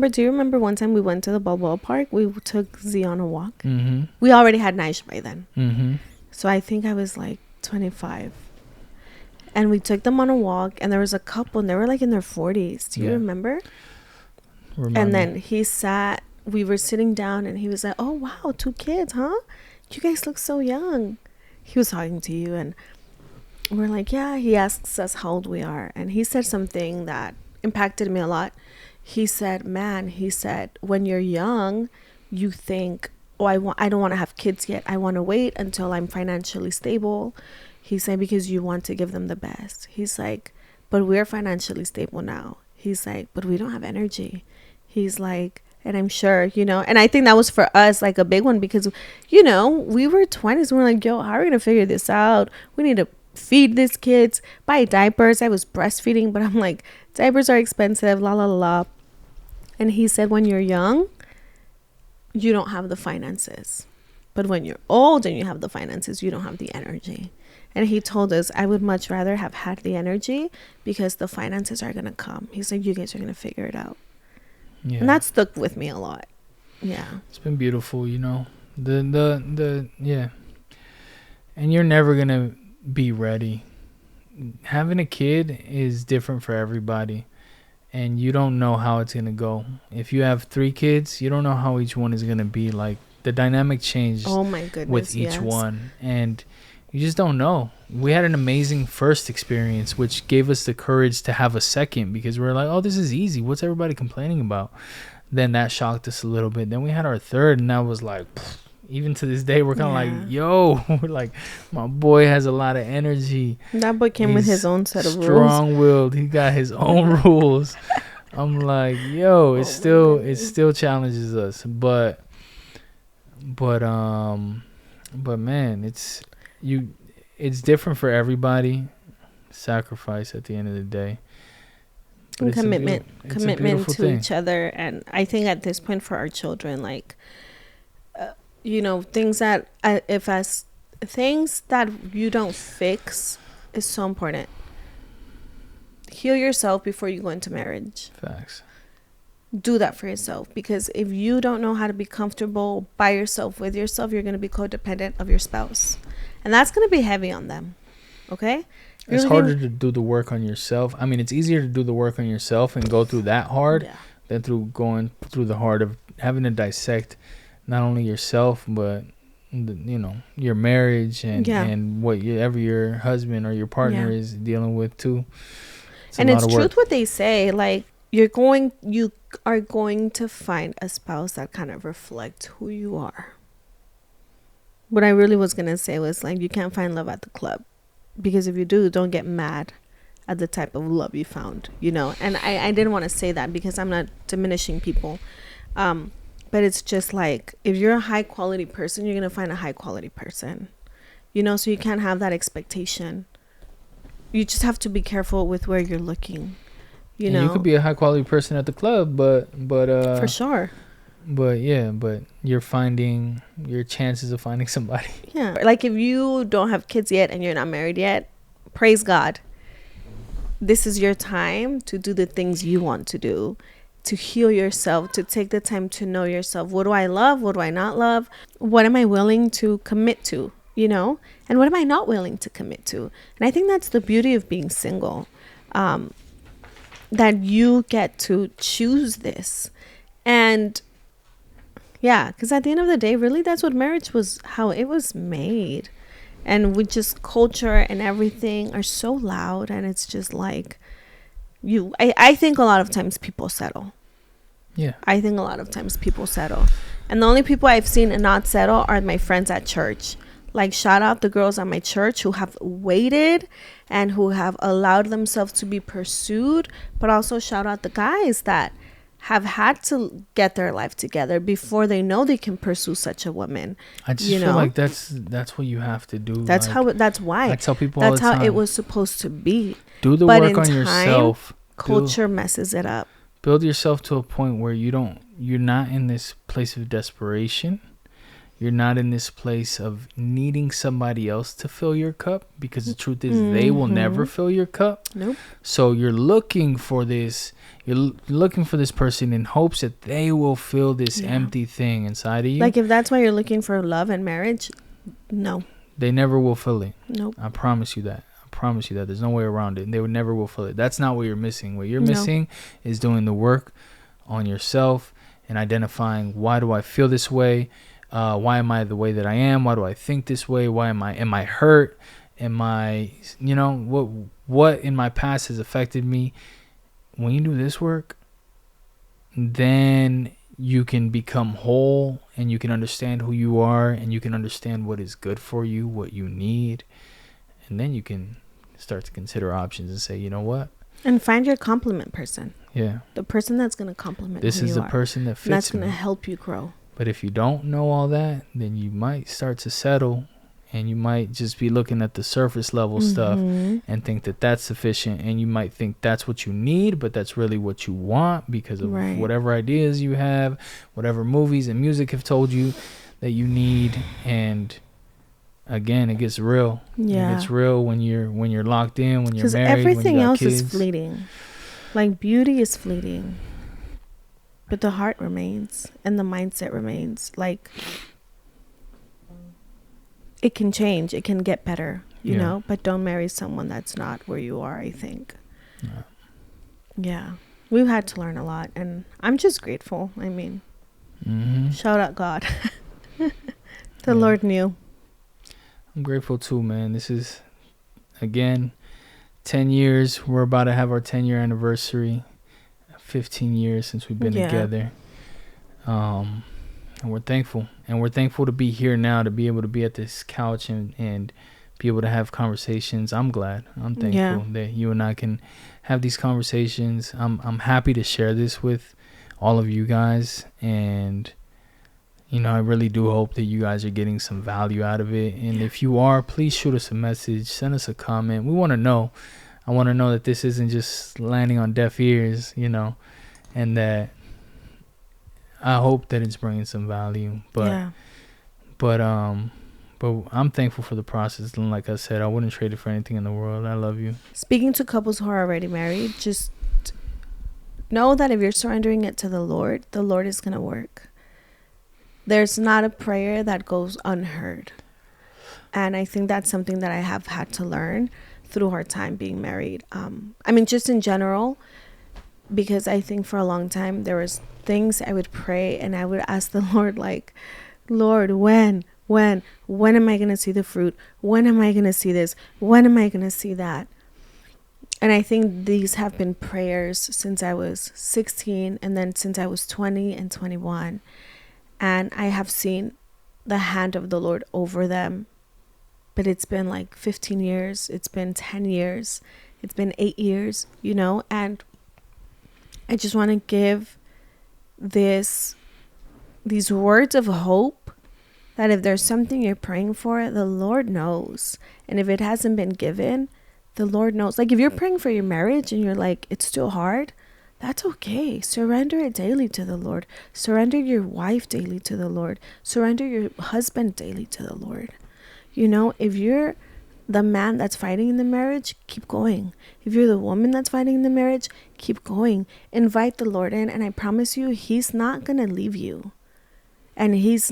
Do you remember one time we went to the Balboa Park? We took Z on a walk. Mm-hmm. We already had Nice by then. Mm-hmm. So I think I was like 25. And we took them on a walk, and there was a couple, and they were like in their 40s. Do you remember? And then we were sitting down, and he was like, oh, wow, 2 kids, huh? You guys look so young. He was talking to you, and we're like, yeah. He asks us how old we are, and he said something that impacted me a lot. He said, when you're young, you think, oh, I don't want to have kids yet. I want to wait until I'm financially stable. He said, because you want to give them the best. He's like, but we're financially stable now. He's like, but we don't have energy. He's like, and I'm sure, you know, and I think that was for us like a big one because, you know, we were 20s. We were like, yo, how are we going to figure this out? We need to feed these kids, buy diapers. I was breastfeeding, but I'm like, diapers are expensive, la, la, la. And he said, when you're young, you don't have the finances. But when you're old and you have the finances, you don't have the energy. And he told us, I would much rather have had the energy because the finances are going to come. He said, you guys are going to figure it out. Yeah. And that stuck with me a lot. Yeah. It's been beautiful, you know. Yeah. And you're never going to be ready having a kid is different for everybody, and you don't know how it's gonna go. If you have 3 kids, you don't know how each one is gonna be. Like, the dynamic changed Oh my goodness, with each yes. one, and you just don't know. We had an amazing first experience, which gave us the courage to have a second, because we were like, oh, this is easy. What's everybody complaining about? Then that shocked us a little bit. Then we had our third, and that was like, pfft, even to this day, we're kind of like, yo, we're like, my boy has a lot of energy. That boy came with his own set of rules. Strong-willed. He got his own rules. I'm like, yo, it still challenges us, but man, it's different for everybody. Sacrifice at the end of the day. And commitment to each other. And I think at this point for our children, like, things that things that you don't fix is so important. Heal yourself before you go into marriage. Facts. Do that for yourself, because if you don't know how to be comfortable by yourself, with yourself, you're going to be codependent of your spouse, and that's going to be heavy on them. Okay? It's harder to do the work on yourself. I mean, it's easier to do the work on yourself and go through that hard than through going through the hard of having to dissect not only yourself, but your marriage and what your husband or your partner is dealing with too. And it's truth what they say, like, you are going to find a spouse that kind of reflects who you are. What I really was going to say was, like, you can't find love at the club, because if you do, don't get mad at the type of love you found, and I didn't want to say that because I'm not diminishing people, but it's just like, if you're a high quality person, you're going to find a high quality person, so you can't have that expectation. You just have to be careful with where you're looking. You could be a high quality person at the club, but for sure. But your chances of finding somebody. Yeah, like, if you don't have kids yet and you're not married yet, praise God. This is your time to do the things you want to do, to heal yourself, to take the time to know yourself. What do I love? What do I not love? What am I willing to commit to? And what am I not willing to commit to? And I think that's the beauty of being single. That you get to choose this. And because at the end of the day, really, that's what marriage was, how it was made. And with just culture and everything are so loud, and it's just like, I think a lot of times people settle. Yeah. I think a lot of times people settle. And the only people I've seen not settle are my friends at church. Like, shout out the girls at my church who have waited and who have allowed themselves to be pursued. But also shout out the guys that have had to get their life together before they know they can pursue such a woman. I just feel like that's what you have to do. That's why. I tell people all the time. That's how it was supposed to be. Do the work on yourself. Culture messes it up. Build yourself to a point where you're not in this place of desperation. You're not in this place of needing somebody else to fill your cup, because the truth is they will never fill your cup. Nope. So you're looking for this person in hopes that they will fill this empty thing inside of you. Like, if that's why you're looking for love and marriage, no. They never will fill it. Nope. I promise you that. There's no way around it. They would never will fill it. That's not what you're missing. What you're missing is doing the work on yourself and identifying, why do I feel this way? Why am I the way that I am? Why do I think this way? Am I hurt? Am I, what in my past has affected me? When you do this work, then you can become whole, and you can understand who you are, and you can understand what is good for you, what you need. And then you can start to consider options and say, you know what? And find your complement person. Yeah. The person that's going to complement this is the person that fits me. That's going to help you grow. But if you don't know all that, then you might start to settle, and you might just be looking at the surface level stuff and think that that's sufficient. And you might think that's what you need, but that's really what you want because of whatever ideas you have, whatever movies and music have told you that you need. And again, it gets real. Yeah. It gets real when you're locked in, when you're married, everything when you got else kids. is fleeting. Like, beauty is fleeting. But the heart remains, and the mindset remains. Like, it can change. It can get better. you know, but don't marry someone that's not where you are, I think. Yeah. We've had to learn a lot, and I'm just grateful. I mean, shout out God. The Lord knew. I'm grateful too, man. This is, again, 10 years. We're about to have our 10-year anniversary. 15 years since we've been together. And we're thankful. And we're thankful to be here now, to be able to be at this couch and be able to have conversations. I'm glad. I'm thankful that you and I can have these conversations. I'm happy to share this with all of you guys. And, you know, I really do hope that you guys are getting some value out of it. And if you are, please shoot us a message. Send us a comment. We want to know. I want to know that this isn't just landing on deaf ears, you know, and that I hope that it's bringing some value. But I'm thankful for the process. And like I said, I wouldn't trade it for anything in the world. I love you. Speaking to couples who are already married, just know that if you're surrendering it to the Lord is going to work. There's not a prayer that goes unheard. And I think that's something that I have had to learn through our time being married. I mean, just in general, because I think for a long time there was things I would pray and I would ask the Lord, like, Lord, when am I going to see the fruit? When am I going to see this? When am I going to see that? And I think these have been prayers since I was 16 and then since I was 20 and 21. And I have seen the hand of the Lord over them. But it's been like 15 years. It's been 10 years. It's been 8 years, you know. And I just want to give these words of hope that if there's something you're praying for, the Lord knows. And if it hasn't been given, the Lord knows. Like if you're praying for your marriage and you're like, it's too hard, that's okay. Surrender it daily to the Lord. Surrender your wife daily to the Lord. Surrender your husband daily to the Lord. You know, if you're the man that's fighting in the marriage, keep going. If you're the woman that's fighting in the marriage, keep going. Invite the Lord in, and I promise you, he's not going to leave you. And he's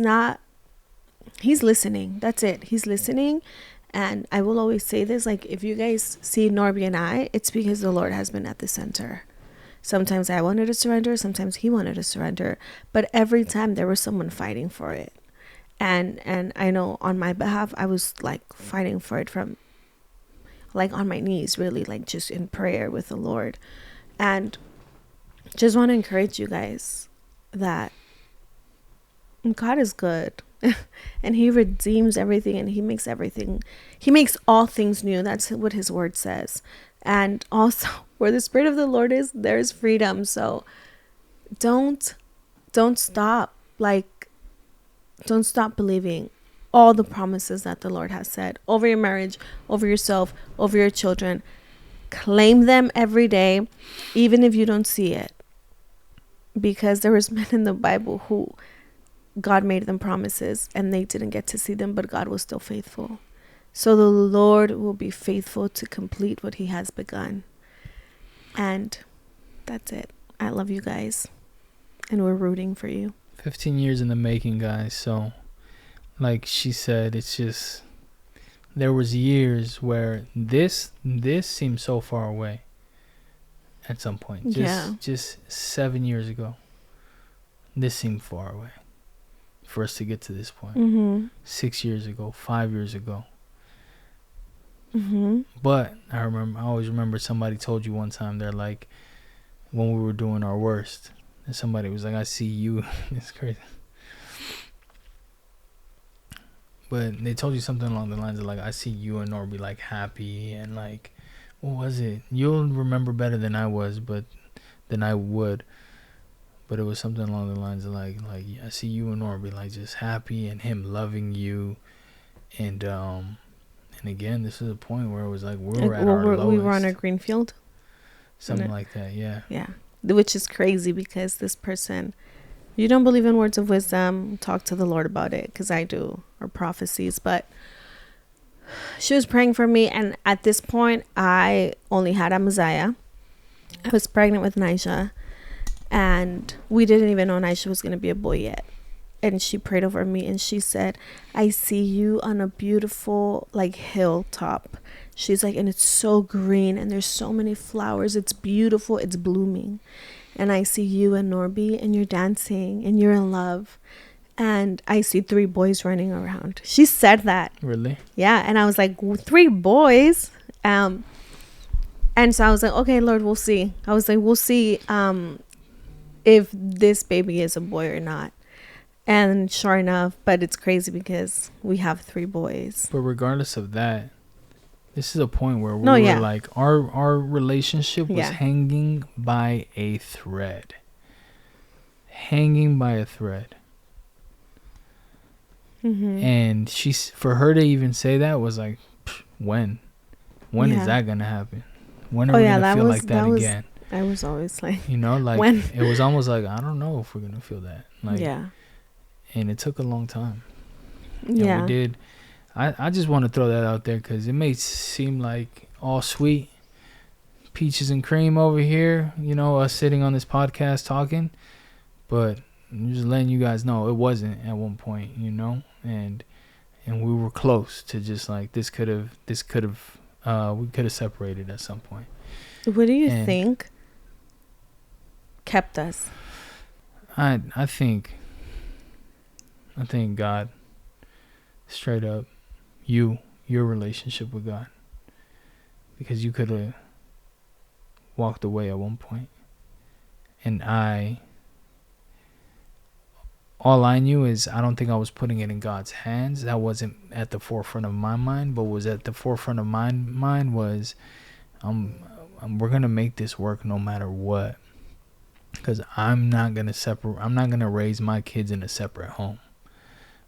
listening. That's it. He's listening. And I will always say this, like, if you guys see Norby and I, it's because the Lord has been at the center. Sometimes I wanted to surrender. Sometimes he wanted to surrender. But every time there was someone fighting for it. And I know on my behalf, I was like fighting for it from like on my knees, really, like just in prayer with the Lord. And just want to encourage you guys that God is good and he redeems everything and he makes all things new. That's what his word says. And also where the Spirit of the Lord is, there's freedom. So don't stop. Don't stop believing all the promises that the Lord has said over your marriage, over yourself, over your children. Claim them every day, even if you don't see it. Because there was men in the Bible who God made them promises and they didn't get to see them, but God was still faithful. So the Lord will be faithful to complete what he has begun. And that's it. I love you guys. And we're rooting for you. 15 years in the making, guys. So like she said, it's just, there was years where this seemed so far away at some point. Just 7 years ago, this seemed far away for us to get to this point. 6 years ago, 5 years ago. But I always remember somebody told you one time, they're like, when we were doing our worst, and somebody was like, I see you. It's crazy. But they told you something along the lines of like, I see you and Norby like happy and like, what was it? You'll remember better than I would. But it was something along the lines of like I see you and Norby like just happy and him loving you. And again, this is a point where it was like we were at our lowest. We were on a green field. Something like that, yeah. Yeah. Which is crazy because this person, you don't believe in words of wisdom, talk to the Lord about it, because I do, or prophecies. But she was praying for me, and at this point I only had Amaziah. I was pregnant with Nisha, and we didn't even know Nisha was going to be a boy yet. and she prayed over me, and she said, I see you on a beautiful like hilltop. She's like, and it's so green and there's so many flowers. It's beautiful. It's blooming. And I see you and Norby, and you're dancing and you're in love. And I see 3 boys running around. She said that. Really? Yeah. And I was like, 3 boys? And so I was like, okay, Lord, we'll see. I was like, we'll see if this baby is a boy or not. And sure enough, but it's crazy because we have 3 boys. But regardless of that, this is a point where we were like, our relationship was hanging by a thread. Hanging by a thread. Mm-hmm. And for her to even say that was like, when is that gonna happen? When are we gonna feel like that again? I was always like, you know, like when? It was almost like, I don't know if we're gonna feel that. Like, yeah. And it took a long time. Yeah, we did. I just want to throw that out there because it may seem like all sweet, peaches and cream over here, you know, us sitting on this podcast talking, but I'm just letting you guys know it wasn't at one point, you know, and we were close to just like we could have separated at some point. What do you think kept us? I think God, straight up, your relationship with God, because you could have walked away at one point, and all I knew is I don't think I was putting it in God's hands. That wasn't at the forefront of my mind, but was at the forefront of my mind was, we're gonna make this work no matter what, because I'm not gonna raise my kids in a separate home.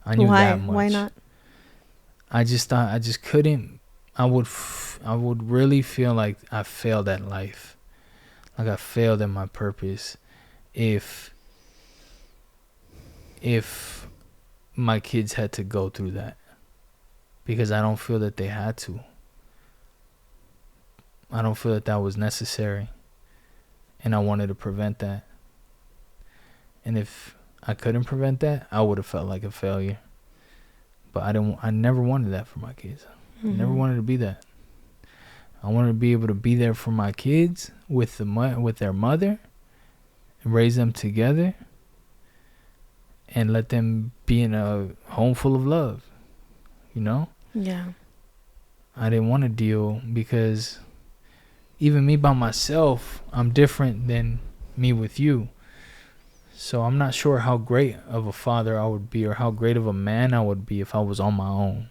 I knew that much. Why not? I just thought I just couldn't. I would really feel like I failed at life, like I failed at my purpose, if my kids had to go through that, because I don't feel that they had to. I don't feel that was necessary, and I wanted to prevent that. And if I couldn't prevent that, I would have felt like a failure. But I never wanted that for my kids. Mm-hmm. I never wanted to be that. I wanted to be able to be there for my kids with their mother, and raise them together, and let them be in a home full of love, you know? Yeah. I didn't want to deal, because even me by myself, I'm different than me with you. So I'm not sure how great of a father I would be, or how great of a man I would be if I was on my own.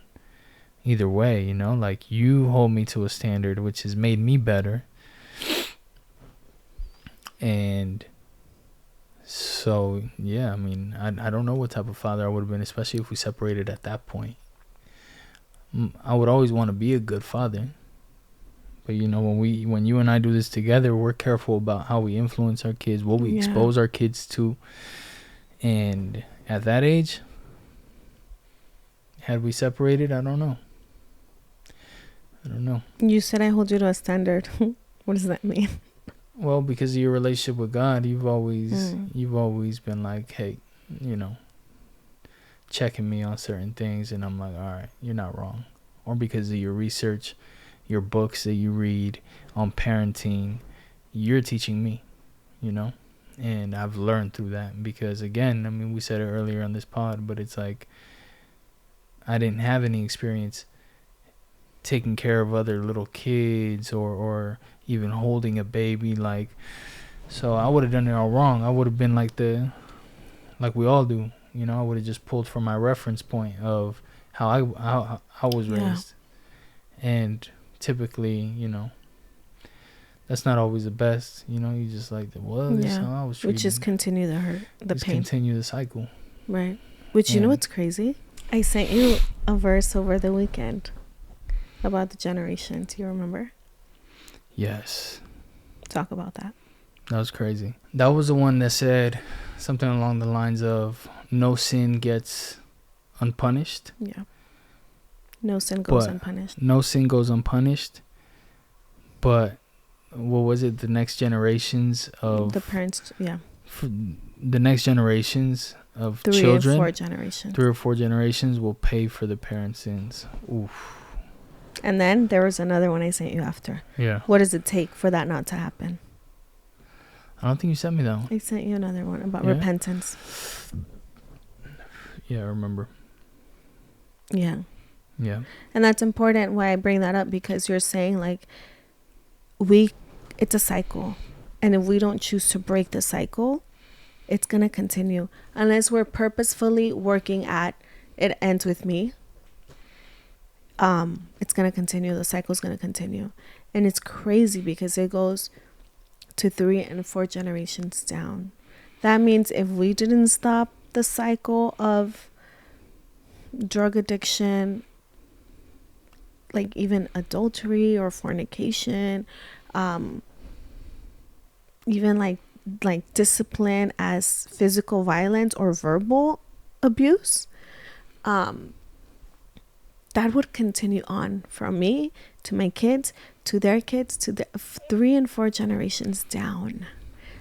Either way, you know, like, you hold me to a standard which has made me better. And so, yeah, I mean, I don't know what type of father I would have been, especially if we separated at that point. I would always want to be a good father. But, you know, when you and I do this together, we're careful about how we influence our kids, what we expose our kids to. And at that age, had we separated, I don't know. You said I hold you to a standard. What does that mean? Well, because of your relationship with God, you've always been like, hey, you know, checking me on certain things, and I'm like, all right, you're not wrong. Or because of your research, your books that you read on parenting, you're teaching me, you know, and I've learned through that. Because again, I mean, we said it earlier on this pod, but it's like, I didn't have any experience taking care of other little kids, or even holding a baby, like, so I would have done it all wrong. I would have been like we all do, you know. I would have just pulled from my reference point of how I was raised. And typically, you know, that's not always the best, you know. You just like, well, this is how I was treated. Which is continue the hurt, the pain. Continue the cycle. Right. Which, you know what's crazy? I sent you a verse over the weekend about the generations. Do you remember? Yes. Talk about that. That was crazy. That was the one that said something along the lines of, no sin gets unpunished. Yeah. No sin goes unpunished. No sin goes unpunished. But what was it? The next generations of... The parents, yeah. The next generations of 3 children, or 4 generations. 3 or 4 generations will pay for the parents' sins. Oof. And then there was another one I sent you after. Yeah. What does it take for that not to happen? I don't think you sent me that one. I sent you another one about repentance. Yeah, I remember. Yeah. Yeah. And that's important why I bring that up, because you're saying like it's a cycle. And if we don't choose to break the cycle, it's going to continue. Unless we're purposefully working at it ends with me. It's going to continue. The cycle's going to continue. And it's crazy because it goes to 3 and 4 generations down. That means if we didn't stop the cycle of drug addiction, like even adultery or fornication, even like discipline as physical violence or verbal abuse, that would continue on from me to my kids to their kids to the 3 and 4 generations down,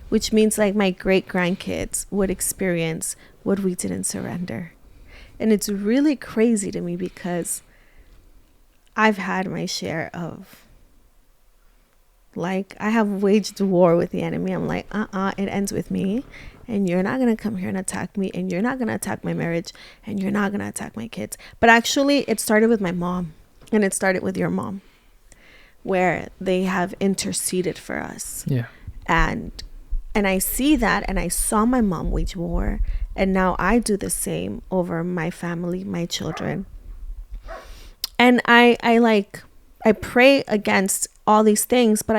which means like my great grandkids would experience what we didn't surrender. And it's really crazy to me because I've had my share of, like, I have waged war with the enemy. I'm like, it ends with me. And you're not going to come here and attack me. And you're not going to attack my marriage. And you're not going to attack my kids. But actually, it started with my mom. And it started with your mom. Where they have interceded for us. Yeah. And I see that. And I saw my mom wage war. And now I do the same over my family, my children. And I pray against all these things, but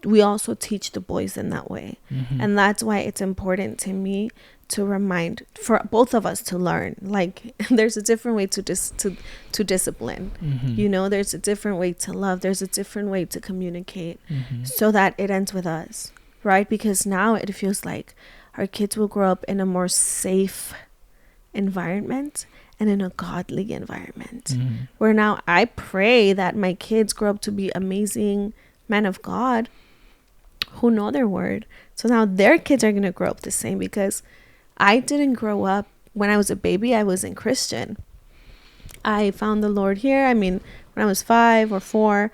we also teach the boys in that way. Mm-hmm. And that's why it's important to me to remind, for both of us to learn, like there's a different way to discipline. Mm-hmm. You know, there's a different way to love. There's a different way to communicate, mm-hmm. so that it ends with us, right? Because now it feels like our kids will grow up in a more safe environment and in a godly environment, mm-hmm. where now I pray that my kids grow up to be amazing men of God who know their word. So now their kids are going to grow up the same, because I didn't grow up, when I was a baby, I wasn't Christian. I found the Lord here. I mean, when I was 5 or 4,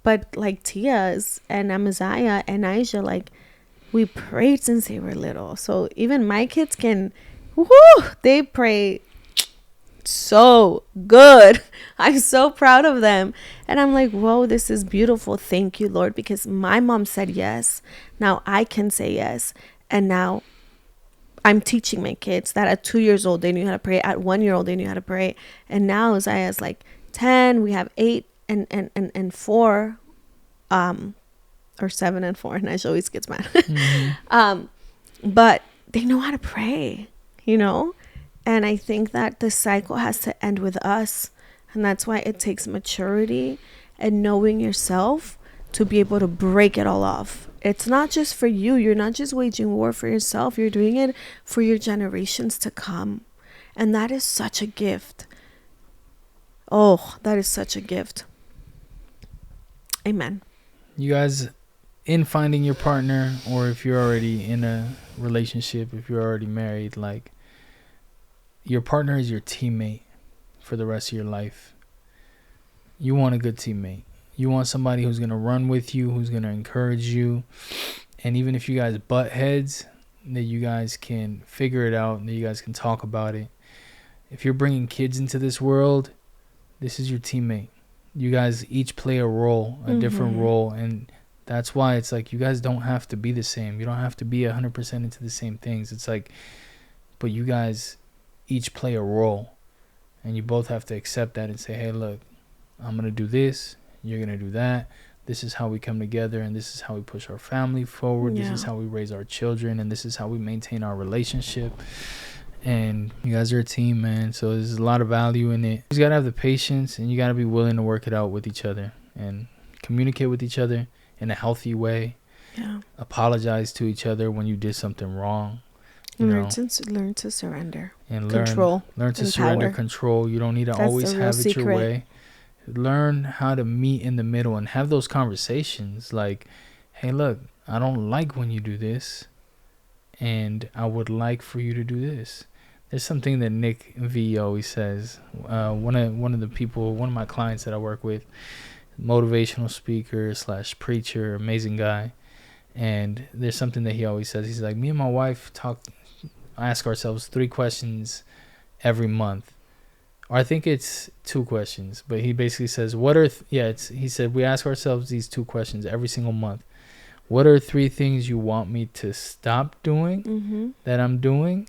but like Tia's and Amaziah and Aisha, like we prayed since they were little. So even my kids they pray so good. I'm so proud of them. And I'm like, whoa, this is beautiful. Thank you, Lord, because my mom said yes. Now I can say yes. And now I'm teaching my kids that at 2 years old, they knew how to pray. At 1 year old, they knew how to pray. And now Isaiah's like 10, we have 8 and 4, or 7 and 4. And Aisha always gets mad. Mm-hmm. But they know how to pray, you know? And I think that the cycle has to end with us. And that's why it takes maturity and knowing yourself to be able to break it all off. It's not just for you. You're not just waging war for yourself. You're doing it for your generations to come. And that is such a gift. Oh, that is such a gift. Amen. You guys, in finding your partner, or if you're already in a relationship, if you're already married, like, your partner is your teammate for the rest of your life. You want a good teammate. You want somebody who's going to run with you, who's going to encourage you. And even if you guys butt heads, that you guys can figure it out and that you guys can talk about it. If you're bringing kids into this world, this is your teammate. You guys each play a role, a mm-hmm. different role. And that's why it's like you guys don't have to be the same. You don't have to be 100% into the same things. It's like, but you guys each play a role, and you both have to accept that and say, hey, look, I'm going to do this, you're going to do that. This is how we come together, and this is how we push our family forward. Yeah. This is how we raise our children, and this is how we maintain our relationship. And you guys are a team, man, so there's a lot of value in it. You just got to have the patience, and you got to be willing to work it out with each other and communicate with each other in a healthy way. Yeah. Apologize to each other when you did something wrong. Learn to surrender and control. Learn to surrender power. Control. You don't need to always have it your way. Learn how to meet in the middle and have those conversations. Like, hey, look, I don't like when you do this. and I would like for you to do this. There's something that Nick V always says. One of my clients that I work with, motivational speaker / preacher, amazing guy. And there's something that he always says. He's like, me and my wife ask ourselves 3 questions every month. Or I think it's 2 questions, but he basically says, he said, we ask ourselves these 2 questions every single month. What are 3 things you want me to stop doing that I'm doing?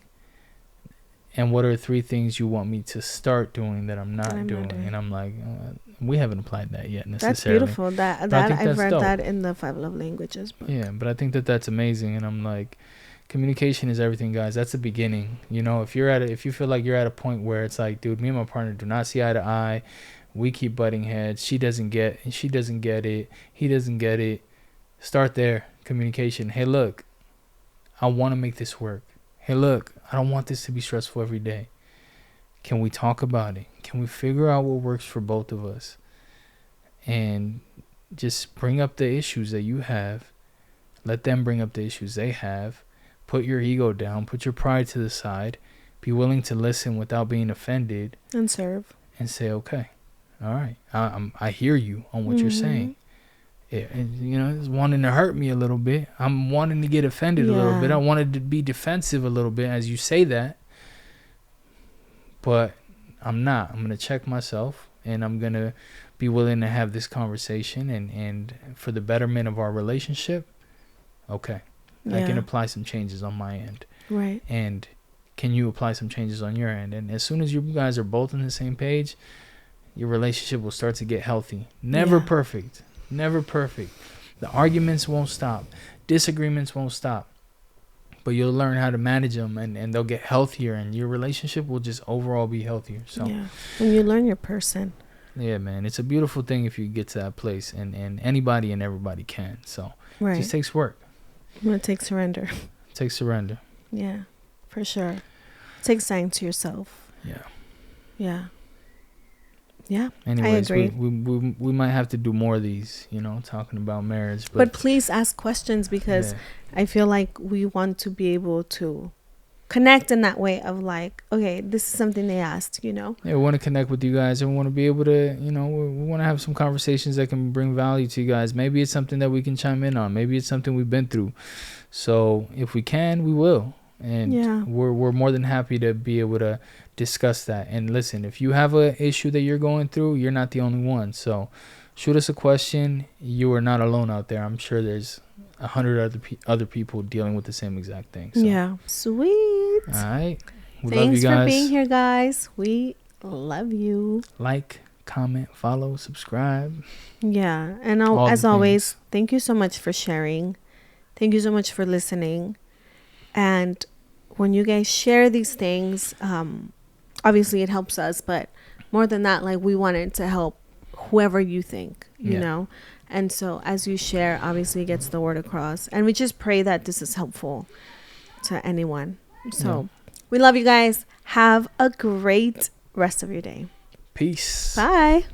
And what are 3 things you want me to start doing that I'm not doing? And I'm like, we haven't applied that yet necessarily. That's beautiful. I've read that in the 5 Love Languages book. Yeah, but I think that's amazing. And I'm like, communication is everything, guys. That's the beginning. You know, if you feel like you're at a point where it's like, dude, me and my partner do not see eye to eye. We keep butting heads. She doesn't get it. He doesn't get it. Start there. Communication. Hey, look, I want to make this work. Hey, look, I don't want this to be stressful every day. Can we talk about it? Can we figure out what works for both of us? And just bring up the issues that you have. Let them bring up the issues they have. Put your ego down. Put your pride to the side. Be willing to listen without being offended. And serve. And say, okay, all right, I hear you on what you're saying. It's wanting to hurt me a little bit. I'm wanting to get offended a little bit. I wanted to be defensive a little bit as you say that. But I'm not. I'm going to check myself, and I'm going to be willing to have this conversation and for the betterment of our relationship. Okay. I can apply some changes on my end. Right. And can you apply some changes on your end? And as soon as you guys are both on the same page, your relationship will start to get healthy. Never perfect. Never perfect. The arguments won't stop. Disagreements won't stop. But you'll learn how to manage them, and they'll get healthier, and your relationship will just overall be healthier. So yeah. And you learn your person. Yeah, man. It's a beautiful thing if you get to that place, and anybody and everybody can. So it just takes work. It takes surrender. It takes surrender. Yeah, for sure. It takes time to yourself. Yeah. Yeah. Yeah, anyways, I agree. We might have to do more of these, talking about marriage. But please ask questions, because I feel like we want to be able to connect in that way of like, okay, this is something they asked, Yeah, we want to connect with you guys, and we want to be able to, we want to have some conversations that can bring value to you guys. Maybe it's something that we can chime in on. Maybe it's something we've been through. So if we can, we will. And we're more than happy to be able to discuss that. And listen, if you have an issue that you're going through, you're not the only one. So shoot us a question. You are not alone out there. I'm sure there's 100 other people dealing with the same exact thing. So. Yeah. Sweet. All right. Thanks for being here, guys. We love you. Like, comment, follow, subscribe. Yeah. And as always, thank you so much for sharing. Thank you so much for listening. And when you guys share these things, obviously it helps us, but more than that, like, we want it to help whoever you think, you know. And so as you share, obviously it gets the word across. And we just pray that this is helpful to anyone. So we love you guys. Have a great rest of your day. Peace. Bye.